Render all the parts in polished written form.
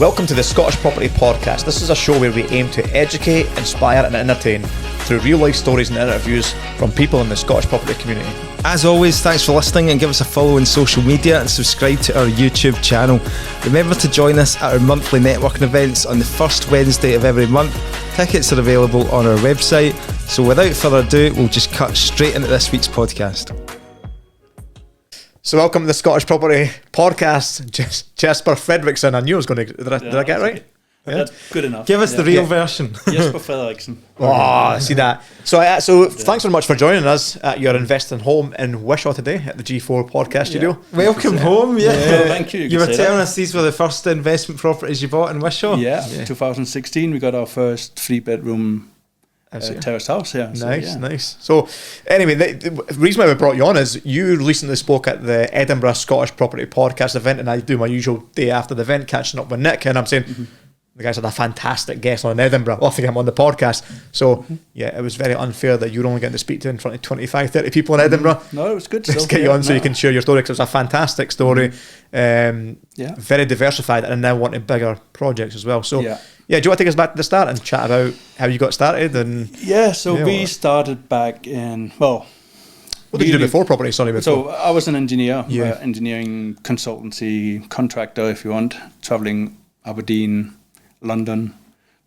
Welcome to the Scottish Property Podcast. This is a show where we aim to educate, inspire and entertain through real life stories and interviews from people in the Scottish property community. As always, thanks for listening and give us a follow on social media and subscribe to our YouTube channel. Remember to join us at our monthly networking events on the first Wednesday of every month. Tickets are available on our website. So without further ado, we'll just cut straight into this week's podcast. So welcome to the Scottish Property Podcast. Jesper Frederiksen. I knew I was going to... Did I get it right? Yeah. That's good enough. Give us the real version. Jesper Frederiksen. Oh, see that. So thanks very much for joining us at your investing home in Wishaw today at the G4 Podcast Studio. Welcome home. Yeah. Thank you. You were telling us these were the first investment properties you bought in Wishaw. Yeah. 2016 we got our first 3-bedroom terrace house. Yeah. Nice. So anyway, the reason why we brought you on is you recently spoke at the Edinburgh Scottish Property Podcast event, and I do my usual day after the event catching up with Nick, and I'm saying the guys had a fantastic guest on Edinburgh. I'll have to get him on the podcast. So yeah, it was very unfair that you were only getting to speak to in front of 25, 30 people in Edinburgh. No, it was good. Let's get you on so you can share your story, because it was a fantastic story. Very diversified, and now wanting bigger projects as well. So do you want to take us back to the start and chat about how you got started? And we started back in, what did you do before property? So I was an engineer, engineering consultancy contractor, if you want, travelling Aberdeen, London,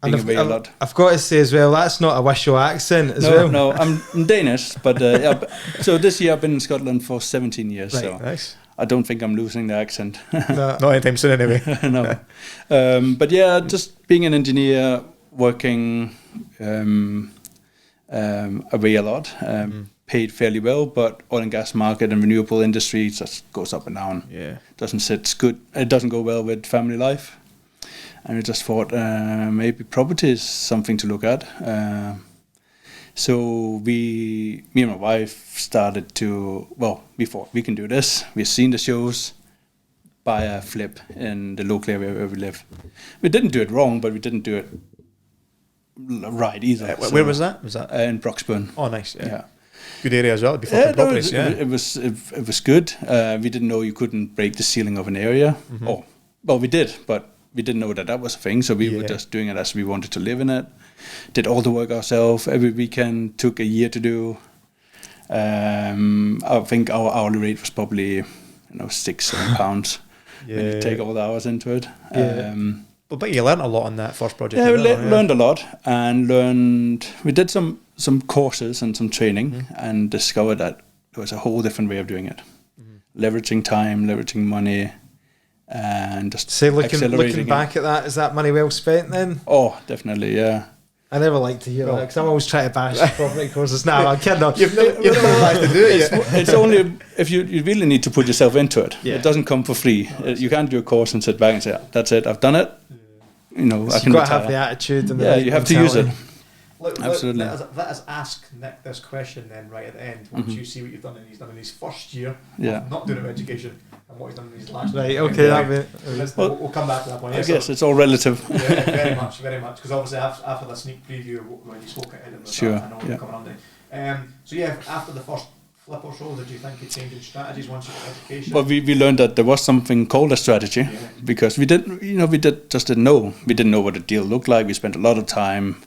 being away a lot. I've got to say as well, that's not a Wishaw accent as well. No, I'm Danish, but so this year I've been in Scotland for 17 years. Right, so nice. I don't think I'm losing the accent. No. Not anytime soon anyway. No. But yeah, just being an engineer, working away a lot, paid fairly well, but oil and gas market and renewable industry just goes up and down. Yeah. Doesn't sit good. It doesn't go well with family life. And we just thought maybe property is something to look at. So me and my wife started to, we thought we can do this. We've seen the shows, buy a flip in the local area where we live. We didn't do it wrong, but we didn't do it right either. Where was that? Was that in Broxburn? Oh, nice. Yeah. Good area as well. It was good. We didn't know you couldn't break the ceiling of an area. We did, but we didn't know that was a thing. So we were just doing it as we wanted to live in it. Did all the work ourselves every weekend. Took a year to do. I think our hourly rate was probably £6-7 when you take all the hours into it. But you learned a lot on that first project. Yeah, we learned a lot, and we did some courses and some training, and discovered that there was a whole different way of doing it. Leveraging time, leveraging money, and just looking back at that, is that money well spent then? Oh, definitely, yeah. I never like to hear that, because I'm always trying to bash property courses. No, I'm kidding. You've never had to do it. It's only if you really need to put yourself into it. Yeah. It doesn't come for free. You can't do a course and sit back and say, "That's it, I've done it." I can retire. You've got to have the attitude and you have to use it. Absolutely. Let us ask Nick this question then right at the end. Once you see what you've done in his first year of not doing education, and what he's done in his last year. Right, okay, we'll come back to that point. I guess it's all relative. Yeah, very much. Because obviously after the sneak preview when you spoke at Edinburgh, I know you're coming on there. After the first flip or so, did you think you changed your strategies once you got education? Well, we learned that there was something called a strategy, because we didn't know. We didn't know what a deal looked like. We spent a lot of time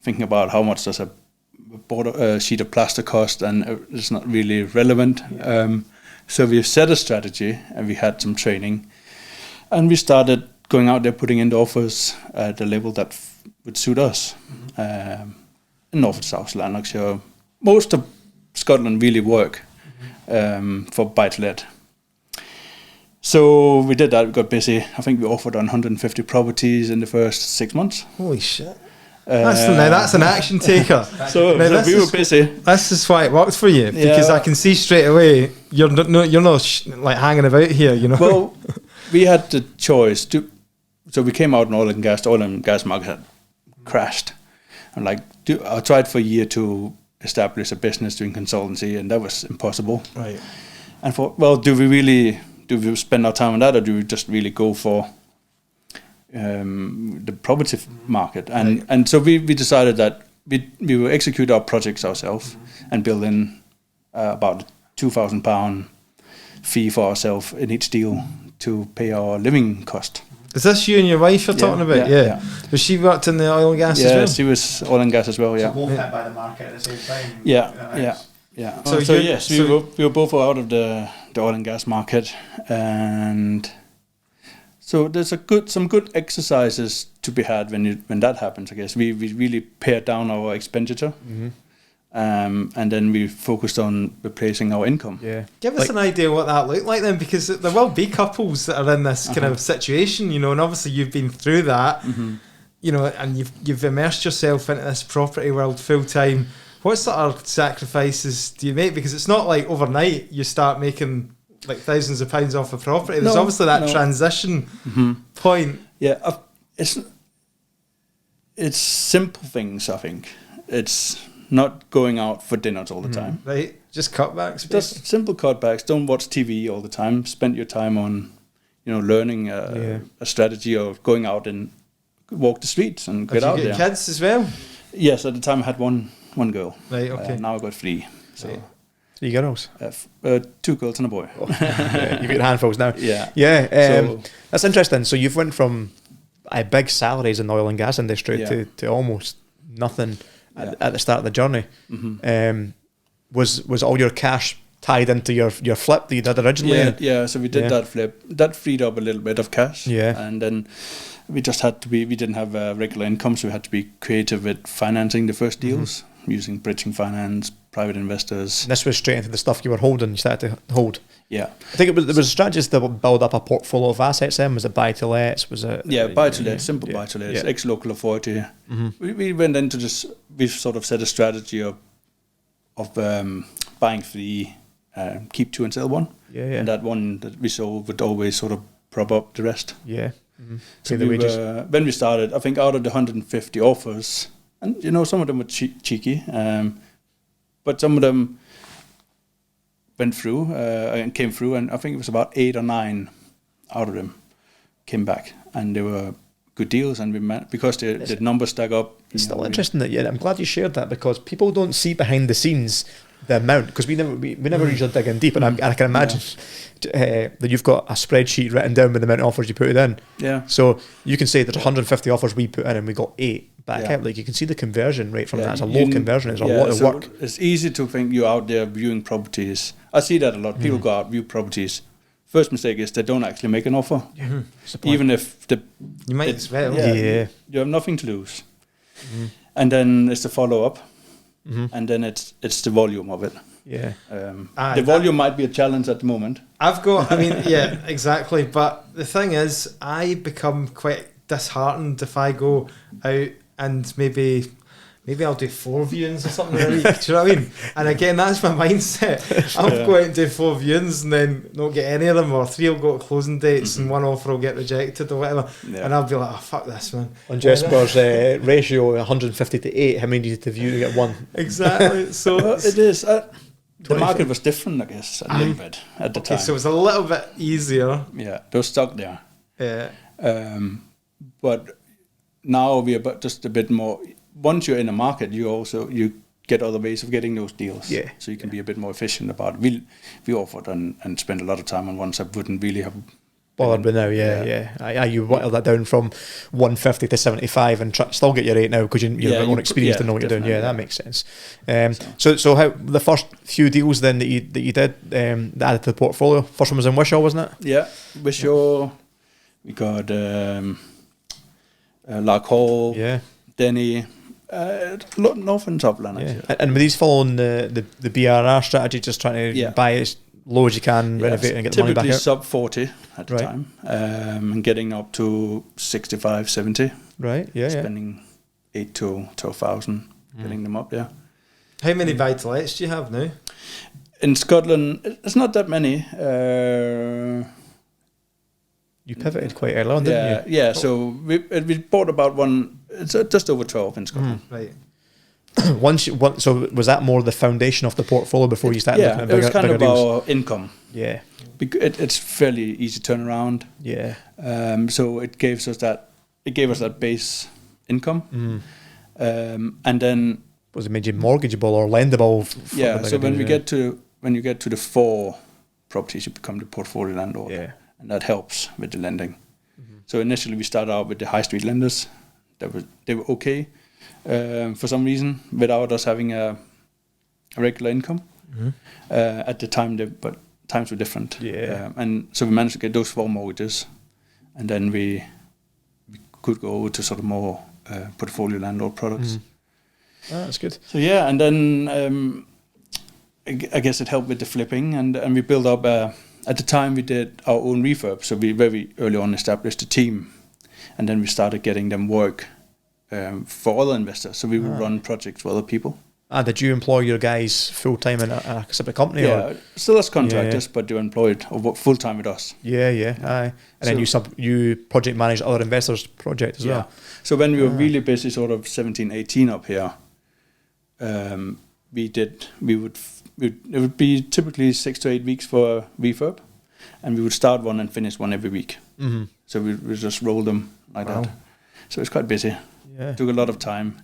thinking about how much does a sheet of plastic cost, and it's not really relevant. So we set a strategy, and we had some training, and we started going out there, putting in the offers at the level that would suit us. In North, South, Lanarkshire, most of Scotland really work for buy-to-let. So we did that. We got busy. I think we offered on 150 properties in the first 6 months. Holy shit! That's an action taker. so we were busy. This is why it worked for you, because I can see straight away you're not like hanging about here, you know. Well, we had the choice to. So we came out in oil and gas. The oil and gas market had crashed, and I tried for a year to establish a business doing consultancy, and that was impossible. Right. And thought, do we spend our time on that, or do we just really go for the property market? And so we decided that we will execute our projects ourselves and build in about £2,000 fee for ourselves in each deal to pay our living cost. Is this you and your wife you're talking about? Yeah. Was she worked in the oil and gas as Yeah, well? she was oil and gas as well. Yeah. So both hit by the market at the same time. Yeah. So So you- yes, so- we were both out of the oil and gas market, and so there's some good exercises to be had when that happens. I guess we really pared down our expenditure, and then we focused on replacing our income. Yeah. Give us an idea what that looked like then, because there will be couples that are in this kind of situation, you know, and obviously you've been through that, you know, and you've immersed yourself into this property world full time. What sort of sacrifices do you make? Because it's not like overnight you start making like thousands of pounds off a property. There's obviously that transition point. Yeah, it's simple things. I think it's not going out for dinners all the time. Right, just cutbacks. Just simple cutbacks. Don't watch TV all the time. Spend your time on, learning a strategy or going out and walk the streets and get out Did you there. get kids as well? Yes, at the time I had one girl. Right, okay. Now I got 3. So 3 girls. 2 girls and a boy. Yeah, you've got your handfuls now. Yeah. Yeah. So- That's interesting. So you've went from big salaries in the oil and gas industry to almost nothing at the start of the journey. Was all your cash tied into your flip that you did originally? Yeah. So we did that flip. That freed up a little bit of cash. Yeah. And then we just had to be. We didn't have regular income, so we had to be creative with financing the first deals using bridging finance, private investors. And this was straight into the stuff you were holding. You started to hold. Yeah. I think there was strategies to build up a portfolio of assets. Then was it buy to lets? Was it? Yeah, buy to let, simple buy to let, Yeah. ex-local authority. We went into this. We've sort of set a strategy of buying 3, keep 2 and sell 1. Yeah, yeah. And that one that we sold would always sort of prop up the rest. Yeah. So Pay the wages. when we started, I think out of the 150 offers, and some of them were cheeky, but some of them went through and came through, and I think it was about 8 or 9 out of them came back, and they were good deals, and because the numbers stack up. It's still interesting that I'm glad you shared that, because people don't see behind the scenes the amount, because we never usually dig in deep, and I can imagine that you've got a spreadsheet written down with the amount of offers you put in. Yeah. So you can say there's 150 offers we put in and we got 8 back Yeah. out. Like you can see the conversion rate from that. It's a You- low conversion. It's a lot of so work. It's easy to think you're out there viewing properties. I see that a lot. People go out view properties. First mistake is they don't actually make an offer, What's the point? even if You might as well. Yeah. you have nothing to lose. And then it's the follow up, and then it's the volume of it. Yeah. The volume might be a challenge at the moment. Yeah, exactly. But the thing is, I become quite disheartened if I go out and maybe I'll do 4 viewings or something a week. Do you know what I mean? And again, that's my mindset. I'll go out and do 4 viewings and then not get any of them, or 3 will go to closing dates and 1 offer will get rejected or whatever. Yeah. And I'll be like, oh, fuck this, man. On Jesper's ratio, 150 to 8, how many did you to view to get 1? Exactly. So It is. The market was different, I guess, a little bit at the time. so it was a little bit easier. Yeah, they were stuck there. Yeah. But now we are just a bit more. Once you're in a market, you get other ways of getting those deals. Yeah. So you can be a bit more efficient about it. We offered and spent a lot of time on ones that wouldn't really have Bothered with now, you whittle that down from 150 to 75 and still get your 8 now because you're more experienced to know what you're doing. Yeah, that makes sense. So how the first few deals then that you did that added to the portfolio? First one was in Wishaw, wasn't it? Yeah, Wishaw. We got Lark Hall, Denny, North and Southland. Yeah. And were these following the BRR strategy, just trying to buy as low as you can, renovate and get the money back out? Typically sub 40 at the time, and getting up to 65, 70. Right, Spending 8 to 12,000, getting them up there. How many buy-to-lets do you have now? In Scotland, it's not that many. You pivoted quite early on, didn't you? Yeah, so we bought about it's just over 12 in Scotland. Right. So was that more the foundation of the portfolio before you started looking at bigger, it was kind bigger of deals? our income. Yeah. It's fairly easy turnaround. Yeah. So it gave us that base income. And then Was it made you mortgageable or lendable? So when you get to the 4 properties, you become the portfolio landlord. Yeah. And that helps with the lending. So initially we started out with the high street lenders. They were okay for some reason without us having a regular income. At the time, but times were different. And so we managed to get those 4 mortgages, and then we could go over to sort of more portfolio landlord products. That's good. So yeah, and then I guess it helped with the flipping, and we built up. At the time, we did our own refurb, so we very early on established a team, and then we started getting them work for other investors. So we would run projects for other people. Did you employ your guys full time in a separate company? Yeah, or? still as contractors, but they're employed or full time with us. Aye. And then you project manage other investors' projects as well. So when we were really busy, sort of 17, 18 up here, it would be typically 6 to 8 weeks for a refurb, and we would start one and finish one every week. So we just roll them like that. So it's quite busy. It took a lot of time.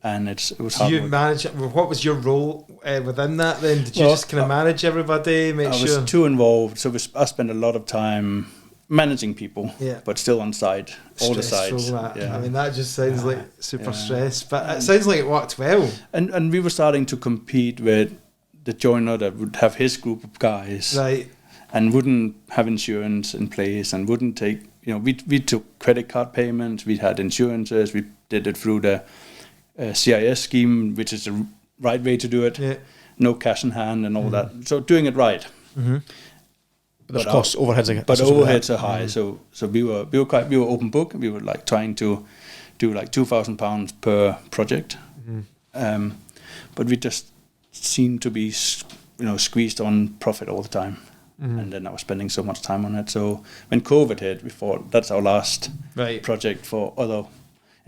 And it was hard. So you manage. What was your role within that? Then did you just kind of manage everybody? I was too involved, so I spent a lot of time managing people, but still on site, all the sides. I mean, that just sounds like super stress, but it sounds like it worked well. And we were starting to compete with the joiner that would have his group of guys, right, and wouldn't have insurance in place, and wouldn't take. We took credit card payments, we had insurances, we did it through the CIS scheme, which is the right way to do it. No cash in hand and all that. So doing it right. But of course, overheads are high. So we were open book. We were like trying to do like £2,000 per project. But we just seemed to be squeezed on profit all the time. And then I was spending so much time on it. So when COVID hit, we thought that's our last project for other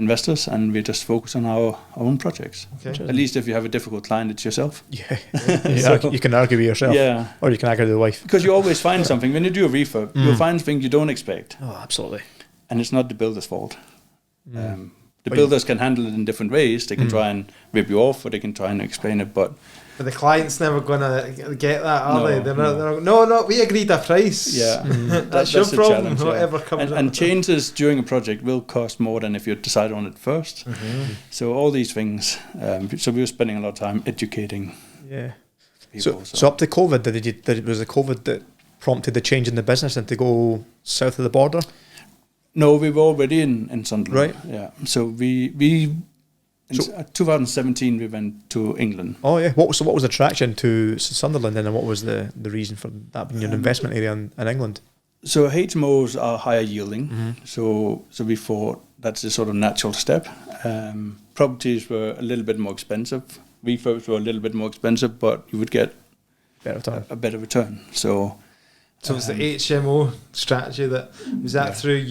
investors, and we just focus on our own projects. At least if you have a difficult client, it's yourself. So, you can argue with yourself, or you can argue with the wife. Because you always find something. When you do a refurb, you'll find things you don't expect. Oh, absolutely. And it's not the builder's fault. The builders can handle it in different ways. They can try and rip you off, or they can try and explain it, but the client's never going to get that, are they? They're not, we agreed a price. That's your problem, whatever comes and changes during a project will cost more than if you decide on it first. So all these things, so we were spending a lot of time educating people. So up to COVID, was it COVID that prompted the change in the business and to go south of the border? No, we were already in Sunderland. Right. Yeah. So we in 2017 we went to England. Oh yeah. What was the attraction to Sunderland then, and what was the reason for that being an investment area in England? So HMOs are higher yielding. So we thought that's the sort of natural step. Properties were a little bit more expensive. Refurbs were a little bit more expensive, but you would get a better return. So it's the HMO strategy was that through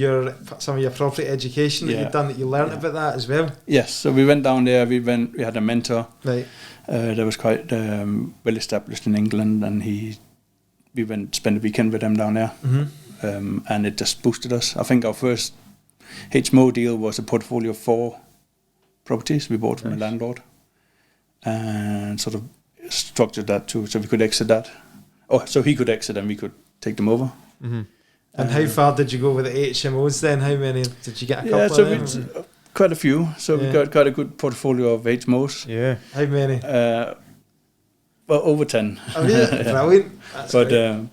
some of your property education that you've done, that you learnt about that as well? Yes. So we went down there. We had a mentor. Right. That was quite well established in England, and we went spend a weekend with them down there, and it just boosted us. I think our first HMO deal was a portfolio of 4 properties we bought from a landlord, and sort of structured that too, so we could exit that. Oh, so he could exit and we could take them over. And how far did you go with the HMOs then? How many did you get? A couple of them? Quite a few. So we got quite a good portfolio of HMOs. Yeah. How many? Well, over 10. Oh, yeah. Brilliant. That's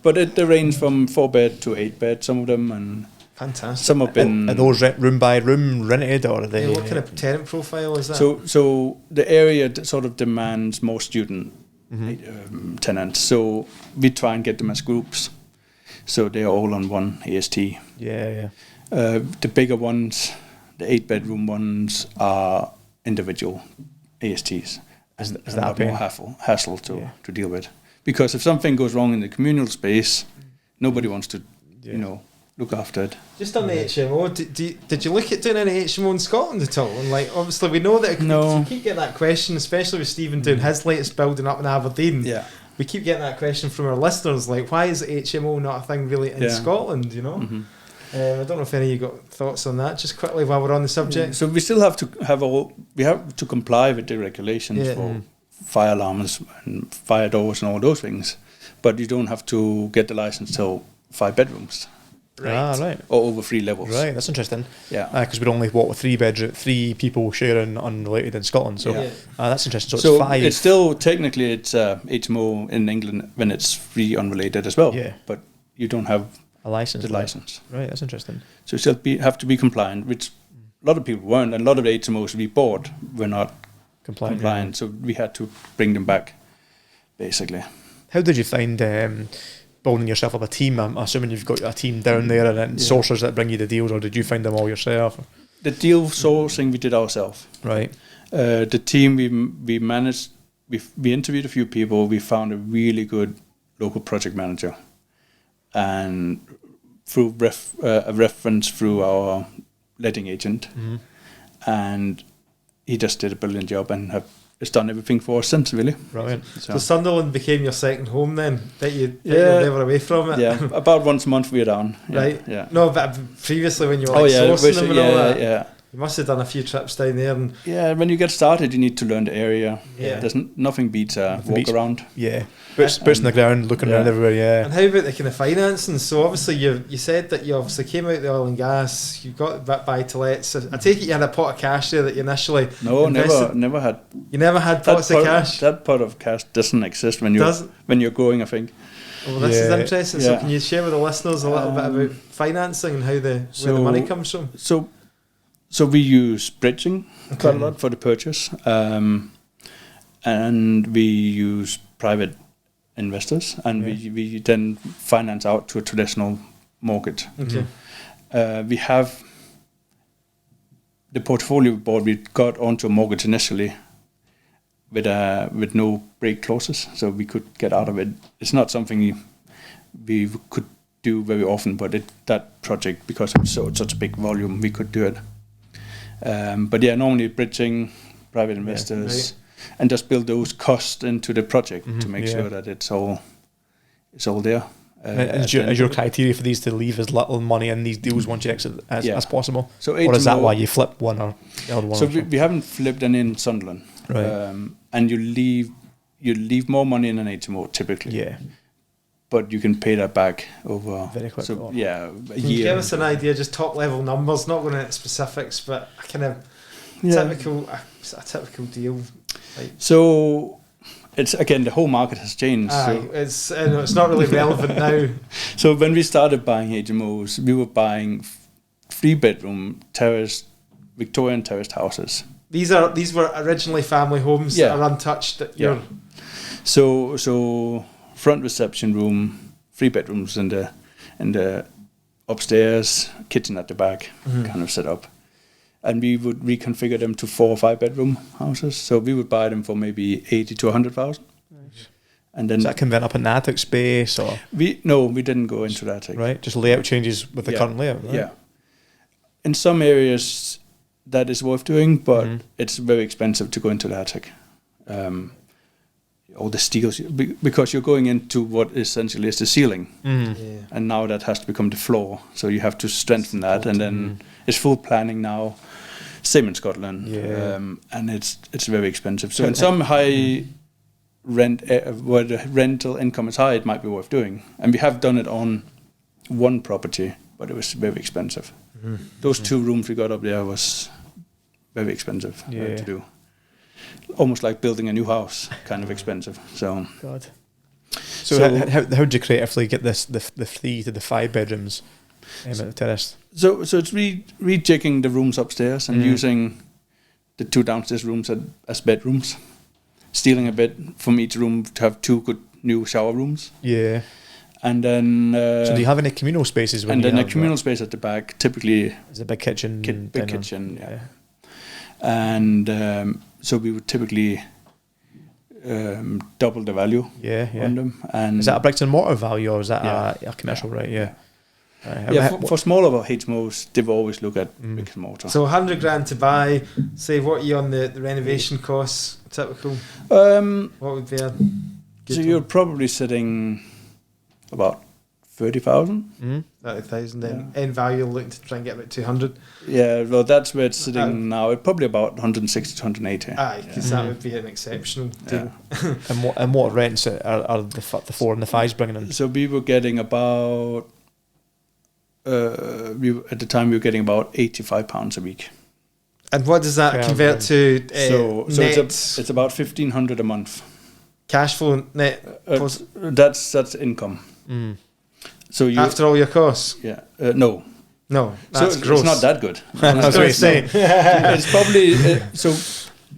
but they range from 4-bed to 8-bed, some of them, and fantastic. some have been. Are those room by room rented, or are they? What kind of tenant profile is that? So the area sort of demands more student tenants. So we try and get them as groups, so they are all on one AST. The bigger ones, the 8-bedroom ones, are individual ASTs. Is that a more hassle to deal with? Because if something goes wrong in the communal space, nobody wants to, look after it. Just on the HMO, did you look at doing any HMO in Scotland at all? And obviously we know that we keep getting that question, especially with Stephen doing his latest building up in Aberdeen. Yeah. We keep getting that question from our listeners, why is HMO not a thing really in Scotland, I don't know if any of you got thoughts on that, just quickly while we're on the subject. So we still have to comply with the regulations for fire alarms and fire doors and all those things, but you don't have to get the license till 5 bedrooms. Right. or over 3 levels. Right, that's interesting. Yeah. Because we're only, with 3 people sharing unrelated in Scotland. So that's interesting. So it's 5. It's still, technically, it's HMO in England when it's 3 unrelated as well. Yeah. But you don't have a license. the license. Right, that's interesting. So you still have to be compliant, which a lot of people weren't. And a lot of the HMOs we bought were not compliant. Yeah. So we had to bring them back, basically. How did you find building yourself up a team? I'm assuming you've got a team down there and then sourcers that bring you the deals, or did you find them all yourself? The deal sourcing we did ourselves. Right. The team we managed, we interviewed a few people. We found a really good local project manager, and through a reference through our letting agent, and he just did a brilliant job and has done everything for us since, really. Brilliant. So Sunderland became your second home then? That you're never away from it? Yeah, about once a month we're down. Yeah, right? Yeah. No, but previously when you were sourcing them and all that, you must have done a few trips down there. And when you get started, you need to learn the area. Yeah. There's nothing beats a walk around. Yeah. Boots in the ground, looking around everywhere, yeah. And how about the kind of financing? So obviously you said that you obviously came out the oil and gas, you got buy-to-lets. I take it you had a pot of cash there that you initially invested. never had. You never had pots of cash? That pot of cash doesn't exist when you're going, I think. Well, this is interesting. So can you share with the listeners a little bit about financing and how where the money comes from? So we use bridging quite a lot for the purchase, and we use private investors, and we then finance out to a traditional mortgage. Okay. We have the portfolio we bought. We got onto a mortgage initially with no break clauses, so we could get out of it. It's not something we could do very often, but that project, because it's such a big volume, we could do it. But normally bridging, private investors, and just build those costs into the project to make sure that it's all there. Is your criteria for these to leave as little money in these deals once you exit as possible? So or is that why you flip one or the other one? So we haven't flipped any in Sunderland, right? And you leave more money in an HMO typically. Yeah. But you can pay that back over very quick. So, a year. Can you give us an idea, just top level numbers, not going into specifics, but a kind of typical deal? Like, so it's again, the whole market has changed. It's not really relevant now. So when we started buying HMOs, we were buying 3-bedroom terraced Victorian terraced houses. These were originally family homes that are untouched. So front reception room, 3 bedrooms in the upstairs, kitchen at the back, kind of set up. And we would reconfigure them to 4 or 5 bedroom houses. So we would buy them for maybe 80 to 100,000. Nice. And then does that convert up in the attic space, or we didn't go into the attic. Right, just layout changes with the current layout. Right? Yeah. In some areas that is worth doing, but it's very expensive to go into the attic. All the steels, because you're going into what essentially is the ceiling, and now that has to become the floor. So you have to strengthen that, and then it's full planning now. Same in Scotland, and it's very expensive. So in some high rent where the rental income is high, it might be worth doing. And we have done it on one property, but it was very expensive. Those 2 rooms we got up there was very expensive to do. Almost like building a new house, kind of expensive. So God. So how did you creatively get the 3 to the 5 bedrooms at the terrace? So it's rejigging the rooms upstairs and using the 2 downstairs rooms as bedrooms, stealing a bed from each room to have 2 good new shower rooms. Yeah. And then so do you have any communal spaces? And then a communal space at the back, typically is a big kitchen. Big kitchen, yeah. And so we would typically double the value on them. And is that a bricks and mortar value, or is that a commercial rate? For smaller HMOs, they will always look at bricks and mortar. So 100 grand to buy. Say, what are you on the renovation costs? Typical. What would be a good you're probably sitting about 30,000. 30,000 then. In value, looking to try and get about 200. Yeah, well, that's where it's sitting now. It's probably about 160 to 180. Because that would be an exceptional deal. And what rents are the 4 and the 5s bringing in? So we were getting about at the time we were getting about £85 a week. And what does that convert to? So net it's about 1,500 a month. Cash flow net. That's income. So you After all your costs. Yeah. No. No, that's gross. It's not that good. That's what you're saying. It's probably so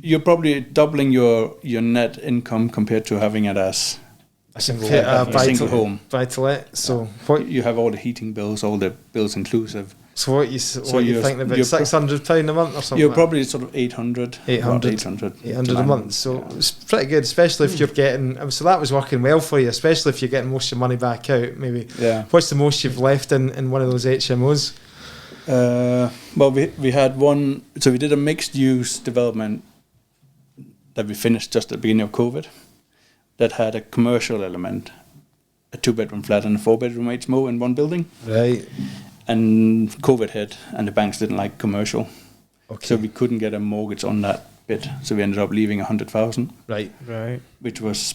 you're probably doubling your net income compared to having it as a single single home. Buy to let. So what you have all the heating bills, all the bills inclusive. So what you think about £600 a month or something? You're probably sort of 800 a month. So it's pretty good, especially if you're getting. So that was working well for you, especially if you're getting most of your money back out. Maybe. Yeah. What's the most you've left in one of those HMOs? Well, we had one. So we did a mixed use development that we finished just at the beginning of COVID. That had a commercial element, a 2-bedroom flat and a 4-bedroom HMO in one building. Right. And COVID hit, and the banks didn't like commercial, Okay. so we couldn't get a mortgage on that bit. So we ended up leaving 100,000, Right. which was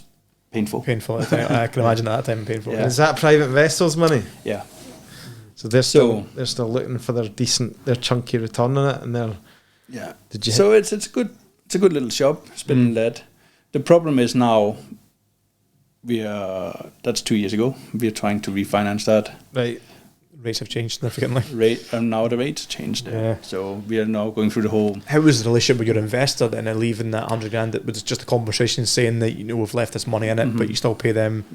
painful. Painful. I can imagine that time painful. Yeah. Is that private investors' money? Yeah. So they're still looking for their chunky return on it, and they're Yeah. Did you? So it's a good little shop. It's been led. The problem is now that's 2 years ago. We are trying to refinance that. Right. Rates have changed significantly. And now the rates changed. Yeah. So we are now going through the whole. How was the relationship with your investor then, and leaving that 100 grand? It was just a conversation saying that we've left this money in it, but you still pay them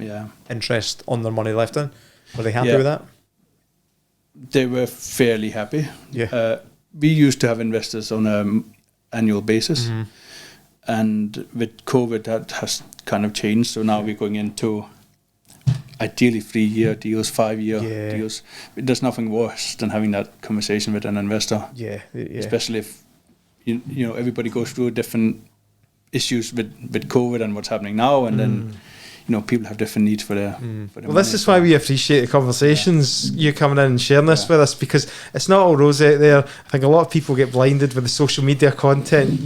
interest on their money left in. Were they happy with that? They were fairly happy. Yeah. We used to have investors on an annual basis, and with COVID that has kind of changed. So now we're going into ideally 3-year deals, 5-year deals. There's nothing worse than having that conversation with an investor. Yeah. Especially if you know everybody goes through different issues with COVID and what's happening now, and then people have different needs for their. For their well, this is why we appreciate the conversations you coming in and sharing this with us, because it's not all rosy out there. I think a lot of people get blinded with the social media content.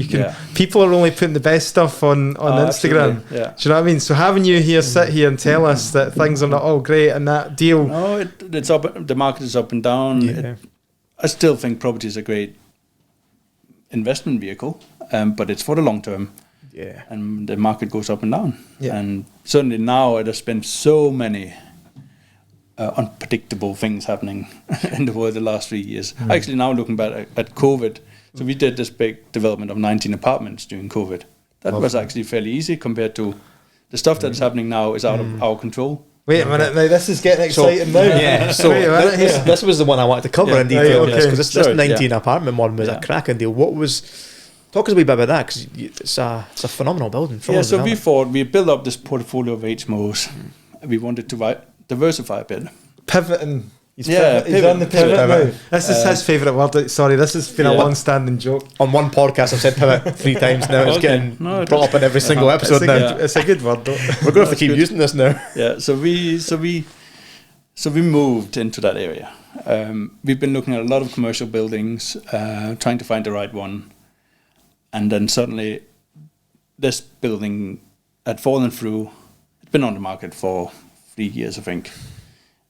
People are only putting the best stuff on Instagram. Yeah. Do you know what I mean? So having you here sit here and tell us that things are not all great and that deal. No, it's up. The market is up and down. Yeah. I still think property is a great investment vehicle, but it's for the long term. Yeah. And the market goes up and down. Yeah. And certainly now it has been so many unpredictable things happening in the world the last 3 years. Actually, now looking back at COVID, so we did this big development of 19 apartments during COVID. That was actually fairly easy compared to the stuff that's happening now is out of our control. Wait a minute, now this is getting exciting now. Yeah, so Wait a minute, this was the one I wanted to cover in detail, because this 19 yeah. apartment one was a cracking deal. Talk us a wee bit about that, because it's a phenomenal building. So we built up this portfolio of HMOs. We wanted to diversify a bit. Pivoting. He's pivot. on the pivot now. This is his favourite word. Sorry, this has been a long-standing joke. On one podcast, I've said pivot 3 times now. It's getting brought up in every single episode now. It's a good word, though. We're going to have to keep using this now. Yeah. So we moved into that area. We've been looking at a lot of commercial buildings, trying to find the right one. And then suddenly, this building had fallen through. It's been on the market for 3 years, I think,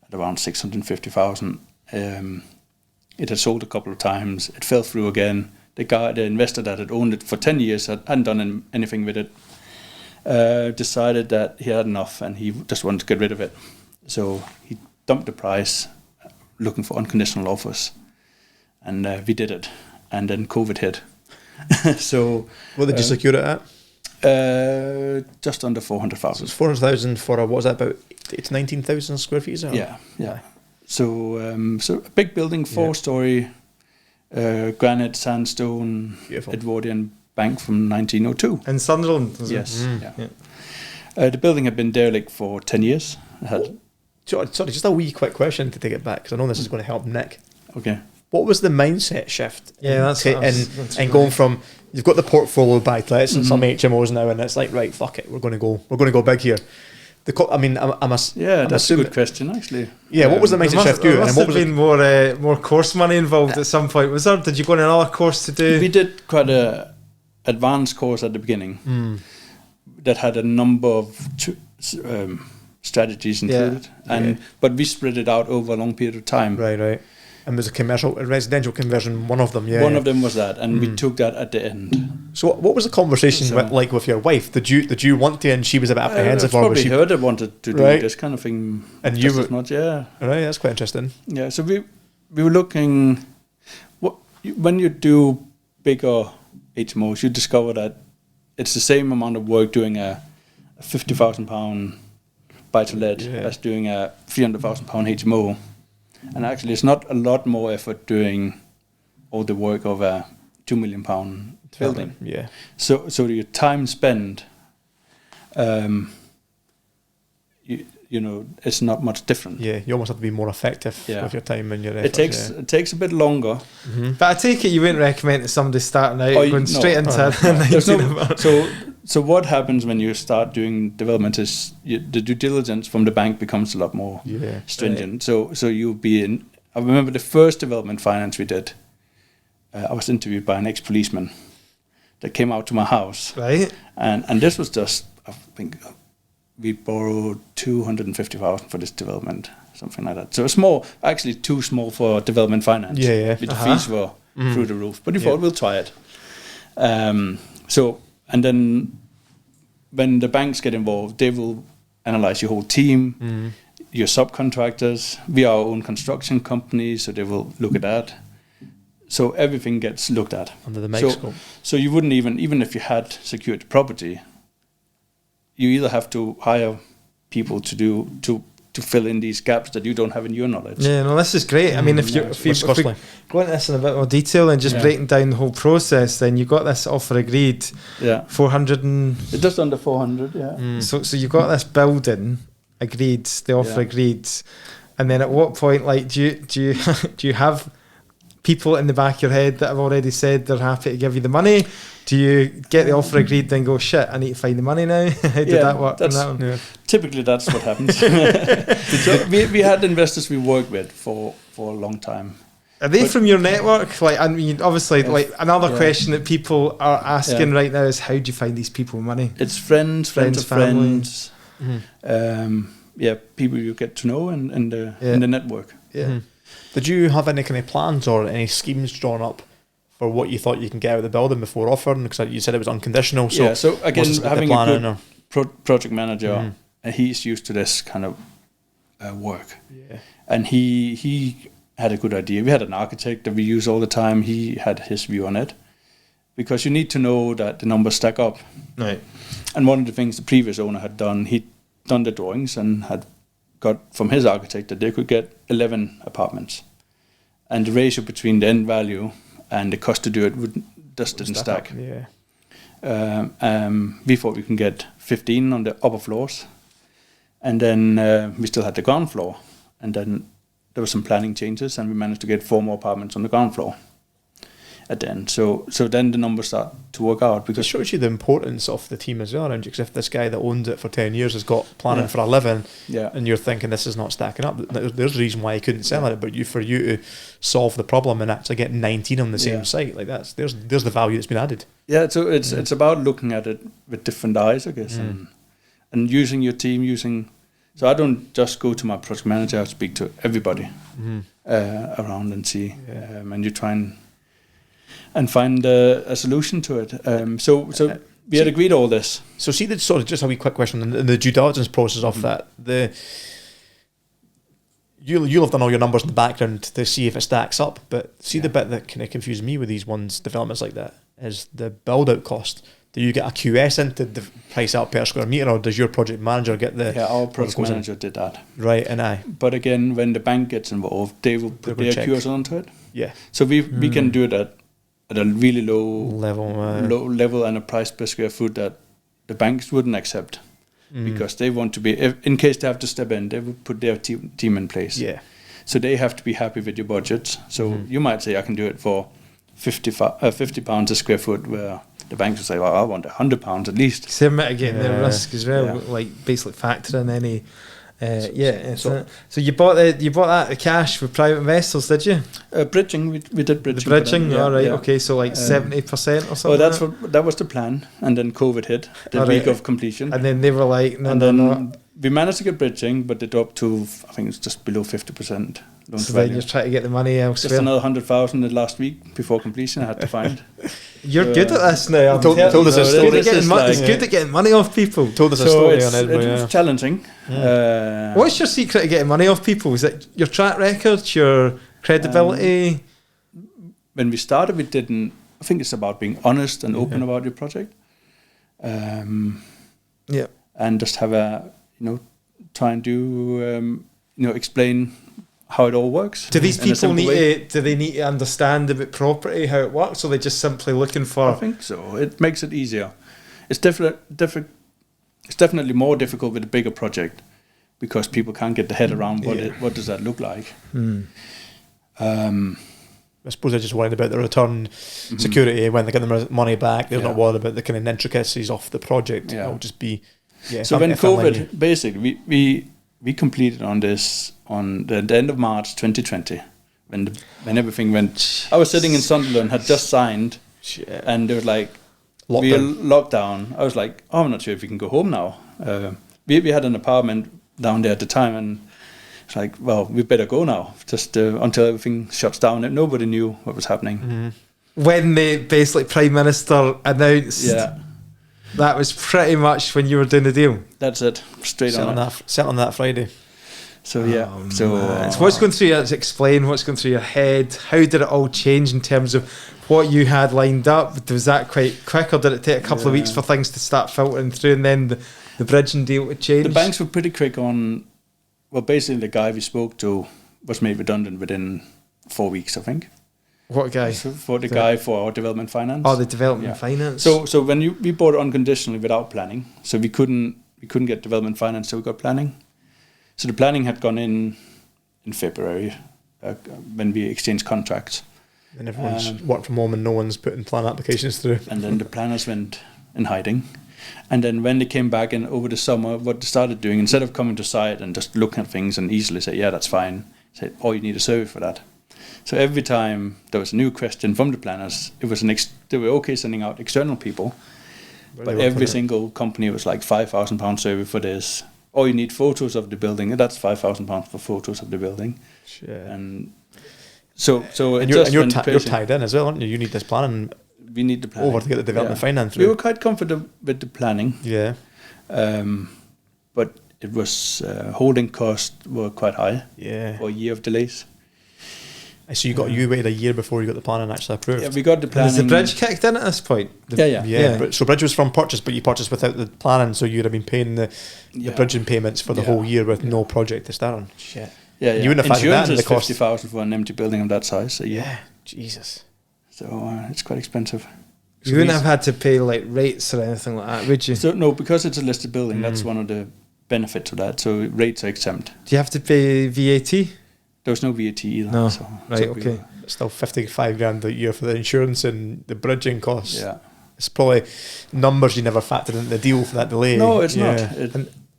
at around 650,000. It had sold a couple of times. It fell through again. The investor that had owned it for 10 years hadn't done anything with it. Decided that he had enough and he just wanted to get rid of it. So he dumped the price, looking for unconditional offers, and we did it. And then COVID hit. So what did you secure it at? Just under 400,000. So it's 400,000 for what was that, about? It's 19,000 square feet, is it? Yeah. So a big building, 4-story, granite, sandstone, beautiful. Edwardian bank from 1902. In Sunderland, yes. The building had been derelict for 10 years. Sorry, just a wee quick question to take it back, because I know this is going to help Nick. Okay. What was the mindset shift? Yeah, that's going from, you've got the portfolio buy-to-lets and some HMOs now, and it's like, right, fuck it, we're going to go big here. That's a good question, actually. Yeah, what was the mindset shift? There must have been more course money involved at some point. Was there? Did you go on another course to do? We did quite a advanced course at the beginning that had a number of strategies included, but we spread it out over a long period of time. Right. And was a residential conversion one of them? One of them was that, and we took that at the end. So what was the conversation like with your wife? Did you want to, and she was a bit apprehensive? Or was she her that wanted to do this kind of thing? And you were as much, yeah. Right, that's quite interesting. Yeah, so we were looking. When you do bigger HMOs, you discover that it's the same amount of work doing a £50,000 buy-to-let as doing a £300,000 HMO. And actually, it's not a lot more effort doing all the work of a £2 million building. Yeah. So your time spent, it's not much different. Yeah, you almost have to be more effective with your time and your efforts. It takes a bit longer. Mm-hmm. But I take it you wouldn't recommend to somebody starting out going straight into So what happens when you start doing development is the due diligence from the bank becomes a lot more stringent. Right. So you'll be in. I remember the first development finance we did. I was interviewed by an ex-policeman that came out to my house. Right. And this was just, I think, we borrowed 250,000 for this development, something like that. So small, actually too small for development finance. Yeah. The fees were through the roof, but we thought we'll try it. And then when the banks get involved, they will analyze your whole team, your subcontractors. We are our own construction company, so they will look at that. So everything gets looked at under the microscope. So you wouldn't even if you had secured property, you either have to hire people to fill in these gaps that you don't have in your knowledge. Yeah, no, this is great. I mean, if we go into this in a bit more detail and just breaking down the whole process, then you got this offer agreed. Yeah, 400 and just under 400. Yeah. So you got this building agreed, the offer agreed, and then at what point, like, do you have people in the back of your head that have already said they're happy to give you the money? Do you get the offer agreed, then go, shit, I need to find the money now? How did that work? Typically, that's what happens. So we had investors we worked with for a long time. Are they from your network? Like, I mean, obviously, like another question that people are asking right now is, how do you find these people with money? It's friends of friends. Mm-hmm. People you get to know in the network. Yeah. Mm-hmm. Did you have any kind of plans or any schemes drawn up for what you thought you can get out of the building before offering? Because you said it was unconditional. So again, having a good project manager, he's used to this kind of work. Yeah. And he had a good idea. We had an architect that we use all the time. He had his view on it. Because you need to know that the numbers stack up. Right. And one of the things the previous owner had done, he'd done the drawings and had got from his architect that they could get 11 apartments. And the ratio between the end value and the cost to do it didn't stack. Yeah. We thought we can get 15 on the upper floors. And then we still had the ground floor. And then there were some planning changes and we managed to get 4 more apartments on the ground floor at the end. So then the numbers start to work out. Because it shows you the importance of the team as well, aren't you? Because if this guy that owns it for 10 years has got planning for a living, and you're thinking this is not stacking up, there's a reason why he couldn't sell it. But for you to solve the problem and actually get 19 on the same site, like there's the value that's been added. Yeah, so it's about looking at it with different eyes, I guess, and using your team, so I don't just go to my project manager, I speak to everybody around and see, and you try and find a solution to it. So we had agreed all this. So see, sort of just a wee quick question in the due diligence process of that. You'll have done all your numbers in the background to see if it stacks up, but see the bit that kind of confuses me with these developments like that is the build-out cost. Do you get a QS in to price out per square metre, or does your project manager get the... Yeah, our project manager did that. Right, and I... But again, when the bank gets involved, they will put their QS onto it. Yeah. So we can do it at a really low level and a price per square foot that the banks wouldn't accept because they want to be, in case they have to step in, they would put their team in place. Yeah. So they have to be happy with your budget. So you might say, I can do it for £50 a square foot, where the banks will say, well, I want £100 at least. So mitigate their risk as well, like basically factor in any So you bought that the cash with private investors, did you? Bridging, we did bridging. The bridging, all right, yeah. okay, so like 70% or something. Well, that was the plan, and then COVID hit the week of completion, and then they were like, no. We managed to get bridging, but they dropped to, I think it's just below 50%. So then you're trying to get the money elsewhere. Just another 100,000 the last week before completion I had to find. You're good at this now. Told us a story. It's good at getting money off people. Told us a story on Edinburgh. It's challenging. Yeah. What's your secret of getting money off people? Is it your track record, your credibility? When we started, we didn't. I think it's about being honest and open about your project. And just have try and do, explain how it all works. Do these people need to understand about property, how it works, or are they just simply looking for? I think so. It makes it easier. It's definitely more difficult with a bigger project because people can't get their head around what does that look like. I suppose they're just worried about the return security when they get the money back. They're not worried about the kind of intricacies of the project. It'll just be. So when COVID, basically, we completed on this on the end of March 2020 when everything went. I was sitting in Sunderland, had just signed, and they were like, "We are locked down." I was like, "Oh, I'm not sure if we can go home now." We had an apartment down there at the time, and it's like, "Well, we better go now, just until everything shuts down." And nobody knew what was happening. When the basically Prime Minister announced. That was pretty much when you were doing the deal. That's it. Straight on that Friday. So what's going through your explain what's going through your head? How did it all change in terms of what you had lined up? Was that quite quick, or did it take a couple of weeks for things to start filtering through, and then the bridging deal would change? The banks were pretty quick on. Well, basically, the guy we spoke to was made redundant within 4 weeks, I think. What guy? For the guy for our development finance. Oh, the development finance. So when we bought it unconditionally without planning, so we couldn't get development finance, so we got planning. So the planning had gone in February when we exchanged contracts. And everyone's worked from home and no one's putting plan applications through. And then the planners went in hiding. And then when they came back in over the summer, what they started doing, instead of coming to site and just looking at things and easily say, yeah, that's fine, say, oh, you need a survey for that. So every time there was a new question from the planners, it was they were okay sending out external people, but every single company was like £5,000 survey for this. Oh, you need photos of the building. That's £5,000 for photos of the building. And so you're tied in as well, aren't you? You need this planning. We need the planning over to get the development finance through. We were quite confident with the planning. Yeah, but it was holding costs were quite high. Yeah, for a year of delays. So you waited a year before you got the planning actually approved. Yeah, we got the planning. Was the bridge kicked in at this point? Yeah. So bridge was from purchase, but you purchased without the planning, so you'd have been paying the bridging payments for the whole year with no project to start on. Shit. Yeah. You wouldn't have had that in the cost. 50,000 for an empty building of that size. Jesus. So it's quite expensive. You wouldn't have had to pay like rates or anything like that, would you? So no, because it's a listed building, that's one of the benefits of that. So rates are exempt. Do you have to pay VAT? There was no VAT either. No. So okay. Still 55 grand a year for the insurance and the bridging costs. Yeah. It's probably numbers you never factored into the deal for that delay. No, it's not.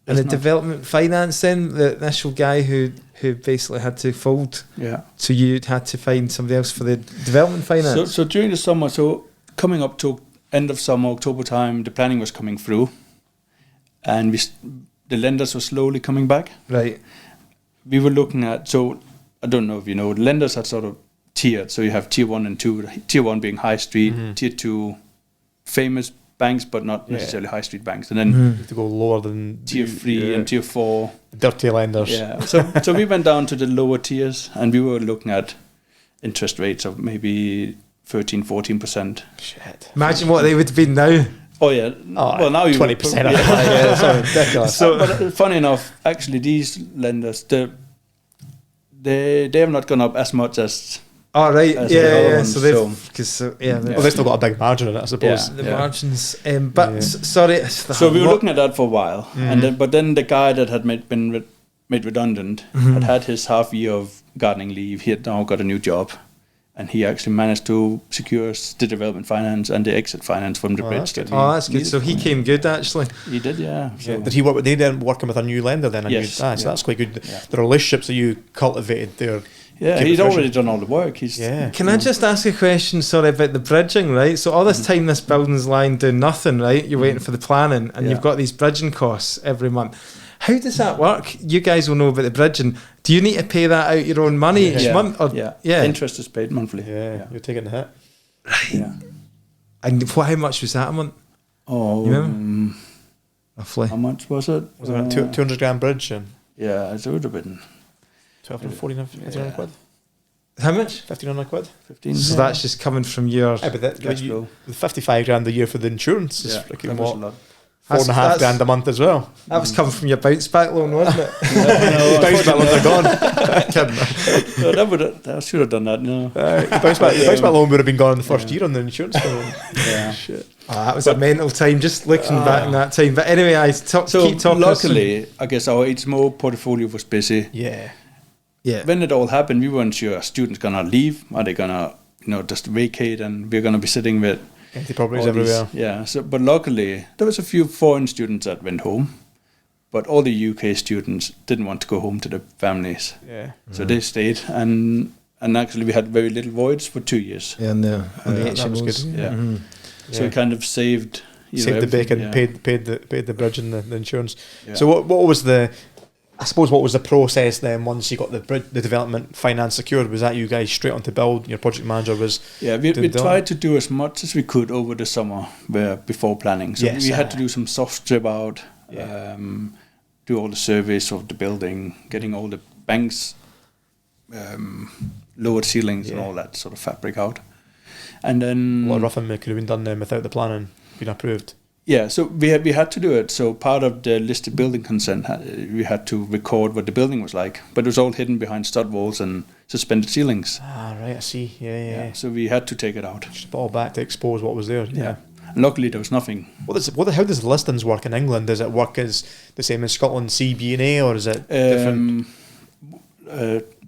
And the development finance then, the initial guy who basically had to fold. Yeah. So you had to find somebody else for the development finance. So during the summer, coming up to end of summer, October time, the planning was coming through, and the lenders were slowly coming back. Right. We were looking at, so I don't know if you know, the lenders had sort of tiered. So you have tier 1 and 2, tier 1 being high street, tier 2 famous banks, but not necessarily high street banks. And then you have to go lower than tier 3 and tier 4. Dirty lenders. Yeah. So we went down to the lower tiers, and we were looking at interest rates of maybe 13, 14%. Shit. Imagine what they would have been now. Oh yeah. Well, now you 20%. Sorry, ridiculous. But funny enough, actually, these lenders, they have not gone up as much as. Oh right, yeah. So they've well, they've still got a big margin in it, I suppose. The margins. Sorry. So we were looking at that for a while, and then the guy that had been made redundant had his half year of gardening leave. He had now got a new job, and he actually managed to secure us the development finance and the exit finance from the bridge. That's good. So he came good, actually. He did, yeah. So Did he work with? They then working with a new lender then. Yes. So that's quite good. The relationships that you cultivated there. Yeah, he's already done all the work. Can I just ask a question, sorry, about the bridging, right? So all this time this building's lying doing nothing, right? You're waiting for the planning and you've got these bridging costs every month. How does that work? You guys will know about the bridging. Do you need to pay that out your own money each month? Or, interest is paid monthly. Yeah, you're taking the hit. Right. Yeah. And how much was that a month? Oh, you remember? Roughly. How much was it? Was it around 200 grand bridge? And yeah, it would have been 1,200 quid. How much? 1,500 quid. 15. So that's just coming from your... Yeah, but with 55 grand a year for the insurance is freaking that was a lot. 4.5 grand a month as well. That was coming from your bounce back loan, wasn't it? Bounce back loans are gone. I should have done that. No, the bounce back loan would have been gone in the first year on the insurance. Yeah, shit. That was a mental time, just looking back in that time. But anyway, keep talking. Luckily, I guess our HMO portfolio was busy. Yeah. When it all happened, we weren't sure, are students gonna leave? Are they gonna, just vacate, and we're gonna be sitting with empty properties everywhere. But luckily, there was a few foreign students that went home, but all the UK students didn't want to go home to their families. Yeah. So they stayed, and actually we had very little voids for 2 years. Yeah, and the HMOs. That was good. Yeah. So we kind of saved the bacon, paid the bridge and the insurance. Yeah. So what was the process then once you got the development finance secured? Was that you guys straight on to build? Your project manager was... Yeah, we tried to do as much as we could over the summer before planning. So we had to do some soft strip out, do all the surveys of the building, getting all the banks, lowered ceilings and all that sort of fabric out. And then... A lot of roughing could have been done then without the planning being approved. Yeah, so we had to do it. So part of the listed building consent, we had to record what the building was like, but it was all hidden behind stud walls and suspended ceilings. Ah, right, I see. Yeah. So we had to take it out. Just all back to expose what was there. Yeah. And luckily, there was nothing. How does the listings work in England? Does it work as the same in Scotland, C, B and A, or is it different?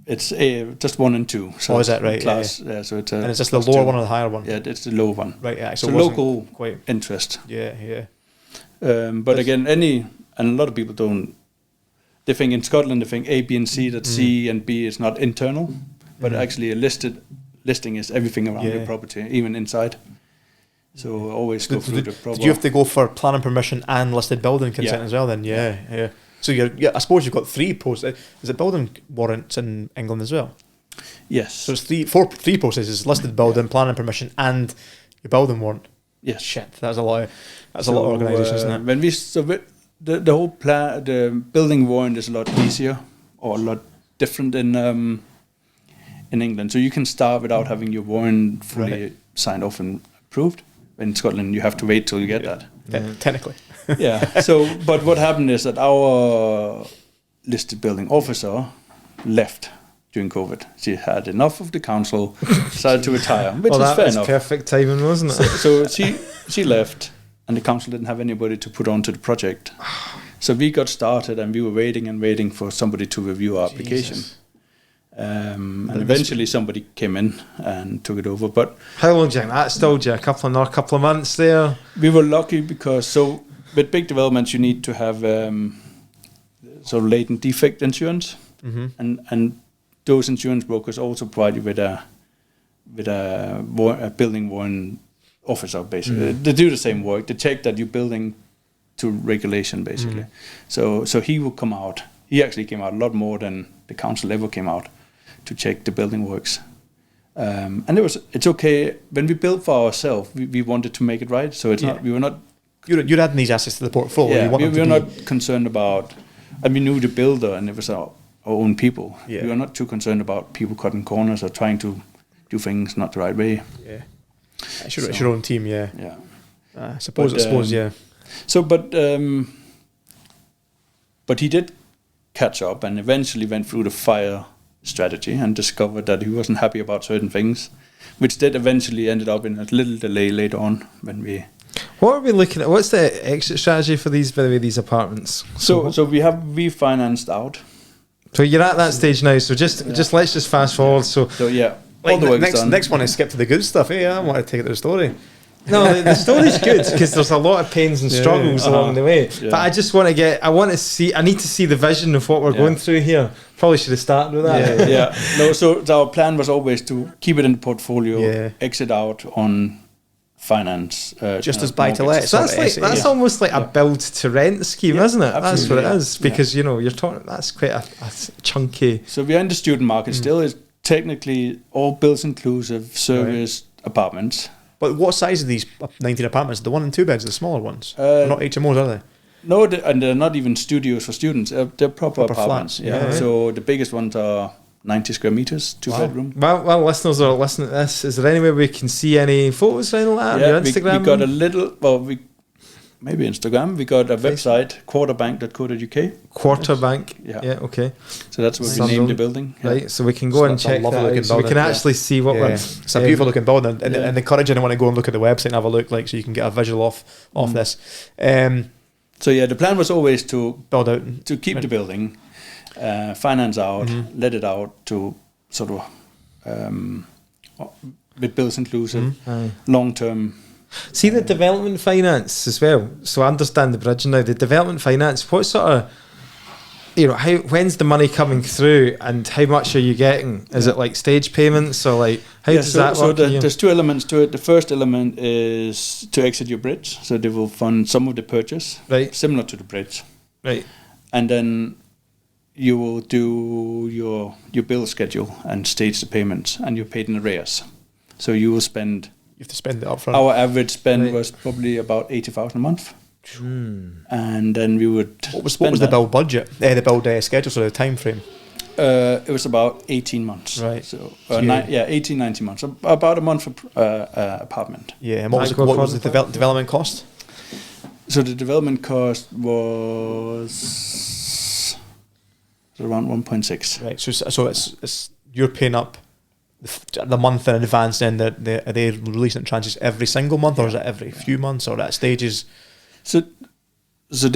It's just 1 and 2. So is that right? Class, so it's and is this the lower one or the higher one? Yeah, it's the lower one. Right, yeah. So local interest. Yeah. But again, and a lot of people don't. They think in Scotland, they think A, B, and C. That C and B is not internal, but actually a listing is everything around your property, even inside. So always go through the proper. Did you have to go for planning permission and listed building consent as well? Then yeah. So I suppose you've got 3 processes. Is it building warrants in England as well? Yes. So it's three processes: listed building, planning permission, and your building warrant. Yes. Shit, that's a lot. That's a lot of organisations, isn't it? When we the whole plan, the building warrant is a lot easier or a lot different in England. So you can start without having your warrant fully signed off and approved. In Scotland, you have to wait till you get that. Technically. Yeah. So, but what happened is that our listed building officer left during COVID. She had enough of the council, decided to retire, which is fair enough. Perfect timing, wasn't it? So she left, and the council didn't have anybody to put onto the project. So we got started, and we were waiting for somebody to review our application. And eventually somebody came in and took it over. But how long do you think that stalled you? A couple of months there? We were lucky because with big developments you need to have sort of latent defect insurance, and those insurance brokers also provide you with a building warrant officer, basically. They do the same work. They check that you're building to regulation, basically. So he will come out. He actually came out a lot more than the council ever came out to check the building works. And it's okay. When we built for ourselves, we wanted to make it right. So we were not. You're adding these assets to the portfolio. Yeah, we were not concerned about. And we knew the builder, and it was our own people. Yeah. We were not too concerned about people cutting corners or trying to do things not the right way. Yeah, it's your own team. Yeah. Yeah. I suppose. Yeah. So, but he did catch up and eventually went through the fire strategy and discovered that he wasn't happy about certain things, which did eventually ended up in a little delay later on when we. What are we looking at? What's the exit strategy for these apartments? So we have refinanced out. So you're at that stage now. So let's just fast forward. So yeah, all the work is done. Next one is skip to the good stuff. I want to take it to the story. No, the story's good because there's a lot of pains and struggles along the way. Yeah. But I just want to I need to see the vision of what we're going through here. Probably should have started with that. No, so our plan was always to keep it in the portfolio, exit out on finance. Just as buy-to-let. So that's almost like a build-to-rent scheme, isn't it? That's what it is. Because, you're talking, that's quite a chunky... So we are in the student market still. It's technically all bills inclusive, service, apartments. But what size are these 19 apartments? The 1 and 2 beds are the smaller ones. They're not HMOs, are they? No, and they're not even studios for students. They're proper apartments. Flats. Yeah. So the biggest ones are 90 square meters, 2-bedroom. Well, listeners are listening to this. Is there any way we can see any photos or anything like that on your Instagram? We got a little... Maybe Instagram. We got a website, quarterbank.co.uk. Quarterbank. Yeah. Okay. So that's what we named the building. Right. So we can go and check that out. So we can actually see what we're... It's a beautiful looking building, and encourage anyone to go and look at the website and have a look, so you can get a visual off this. So the plan was always to build out, to keep the building, finance out, let it out to sort of with bills inclusive, long term. See the development finance as well. So I understand the bridge now. The development finance, what sort of, when's the money coming through and how much are you getting? Is it like stage payments or like, how does that work? So there's two elements to it. The first element is to exit your bridge. So they will fund some of the purchase, similar to the bridge. Right. And then you will do your bill schedule and stage the payments, and you're paid in arrears. So you will spend... You have to spend it up front. Our average spend was probably about 80,000 a month. And then we would... What was the build budget? The build schedule, so the time frame? It was about 18 months. Right. So 18, 19 months. About a month per apartment. Yeah, and what was the development cost? So the development cost was around 1.6. Right, so it's you're paying up the month in advance, then are they releasing it tranches every single month, or is it every few months, or at stages? So we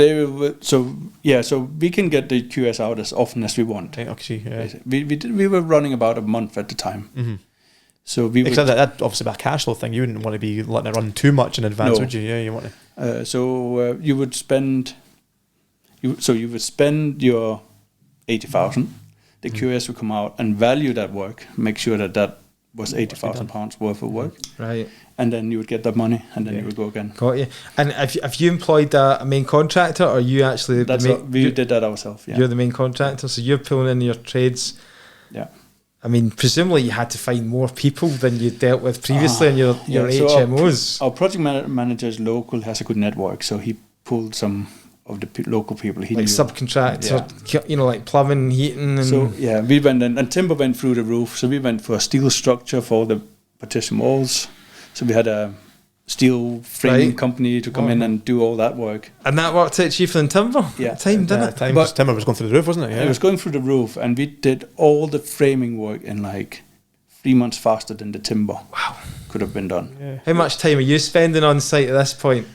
can get the QS out as often as we want. Okay, we were running about a month at the time. Mm-hmm. So we except that obviously about cash flow thing, you wouldn't want to be letting it run too much in advance, would you? Yeah, you want to. You would spend. You would spend your 80,000. The QS would come out and value that work, make sure that was £80,000 worth of work. Right. And then you would get that money, and then you would go again. Got you. And have you employed a main contractor, or are you actually... We did that ourselves, yeah. You're the main contractor, so you're pulling in your trades. Yeah. I mean, presumably you had to find more people than you dealt with previously in your HMOs. Our project manager is local, has a good network, so he pulled some of the local people he knew. Subcontractor, like plumbing, heating. And we went and timber went through the roof. So we went for a steel structure for the partition walls. So we had a steel framing company to come in and do all that work. And that worked out cheaper than timber? Yeah. Didn't it? Timber was going through the roof, wasn't it? Yeah. It was going through the roof, and we did all the framing work in like 3 months faster than the timber could have been done. Yeah. How much time are you spending on site at this point?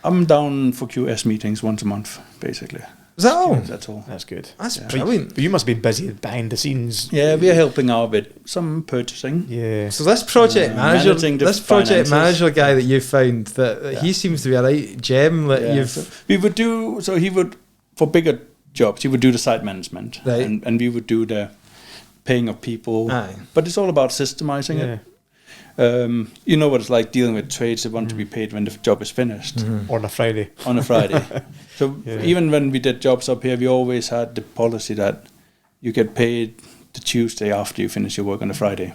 I'm down for QS meetings once a month, basically. Is that all? That's all. That's good. That's brilliant. But you must be busy behind the scenes. Yeah, we are helping out with some purchasing. Yeah. So this project manager guy that you found, he seems to be a right gem that you've... So he would, for bigger jobs, he would do the site management. Right. And we would do the paying of people. Aye. But it's all about systemizing it. You know what it's like dealing with trades. They want to be paid when the job is finished. On a Friday. So even when we did jobs up here, we always had the policy that you get paid the Tuesday after you finish your work on a Friday.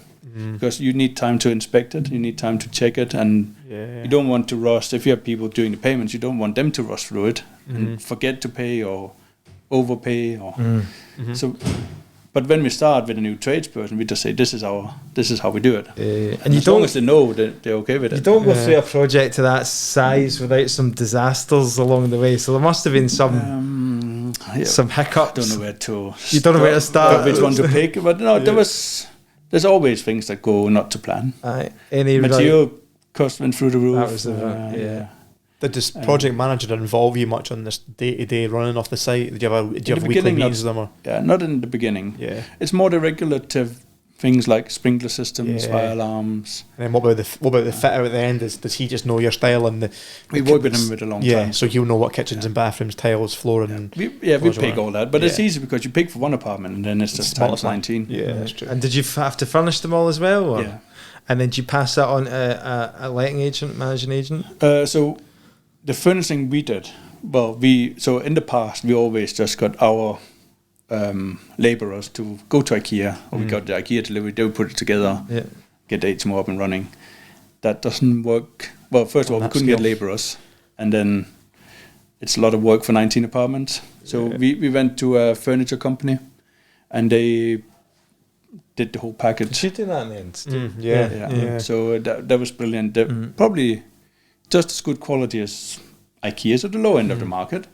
Because you need time to inspect it, you need time to check it, and you don't want to rush. If you have people doing the payments, you don't want them to rush through it and forget to pay or overpay. So. But when we start with a new tradesperson, we just say this is how we do it. And as long as they know that they're okay with it. You don't go through a project to that size without some disasters along the way. So there must have been some hiccups. Don't know where to. You don't know where to start. Which one to pick? But no, there's always things that go not to plan. Any material cost went through the roof. That was Did this project manager involve you much on this day-to-day running off the site? Did you have weekly meetings with them? Yeah, not in the beginning. Yeah. It's more the regulative things like sprinkler systems, Yeah. fire alarms. And then what about the fit out at the end? Does he just know your style and We worked with him for a long time. So he'll know what kitchens and bathrooms, tiles, flooring. And We floors pick are. all that, but it's Yeah. easy because you pick for one apartment and then it's just times 19. Yeah, that's true. And did you have to furnish them all as well? Or? Yeah. And then did you pass that on to a letting agent, managing agent? So the furnishing we did, so in the past we always just got our labourers to go to IKEA, or we got the IKEA delivery, they would put it together, get the HMO up and running. That doesn't work. Well, first of all, we couldn't get labourers, and then it's a lot of work for 19 apartments. So we went to a furniture company, and they did the whole package. Did you do that in the end? Yeah. So that was brilliant. Probably just as good quality as IKEA's at the low end of the market,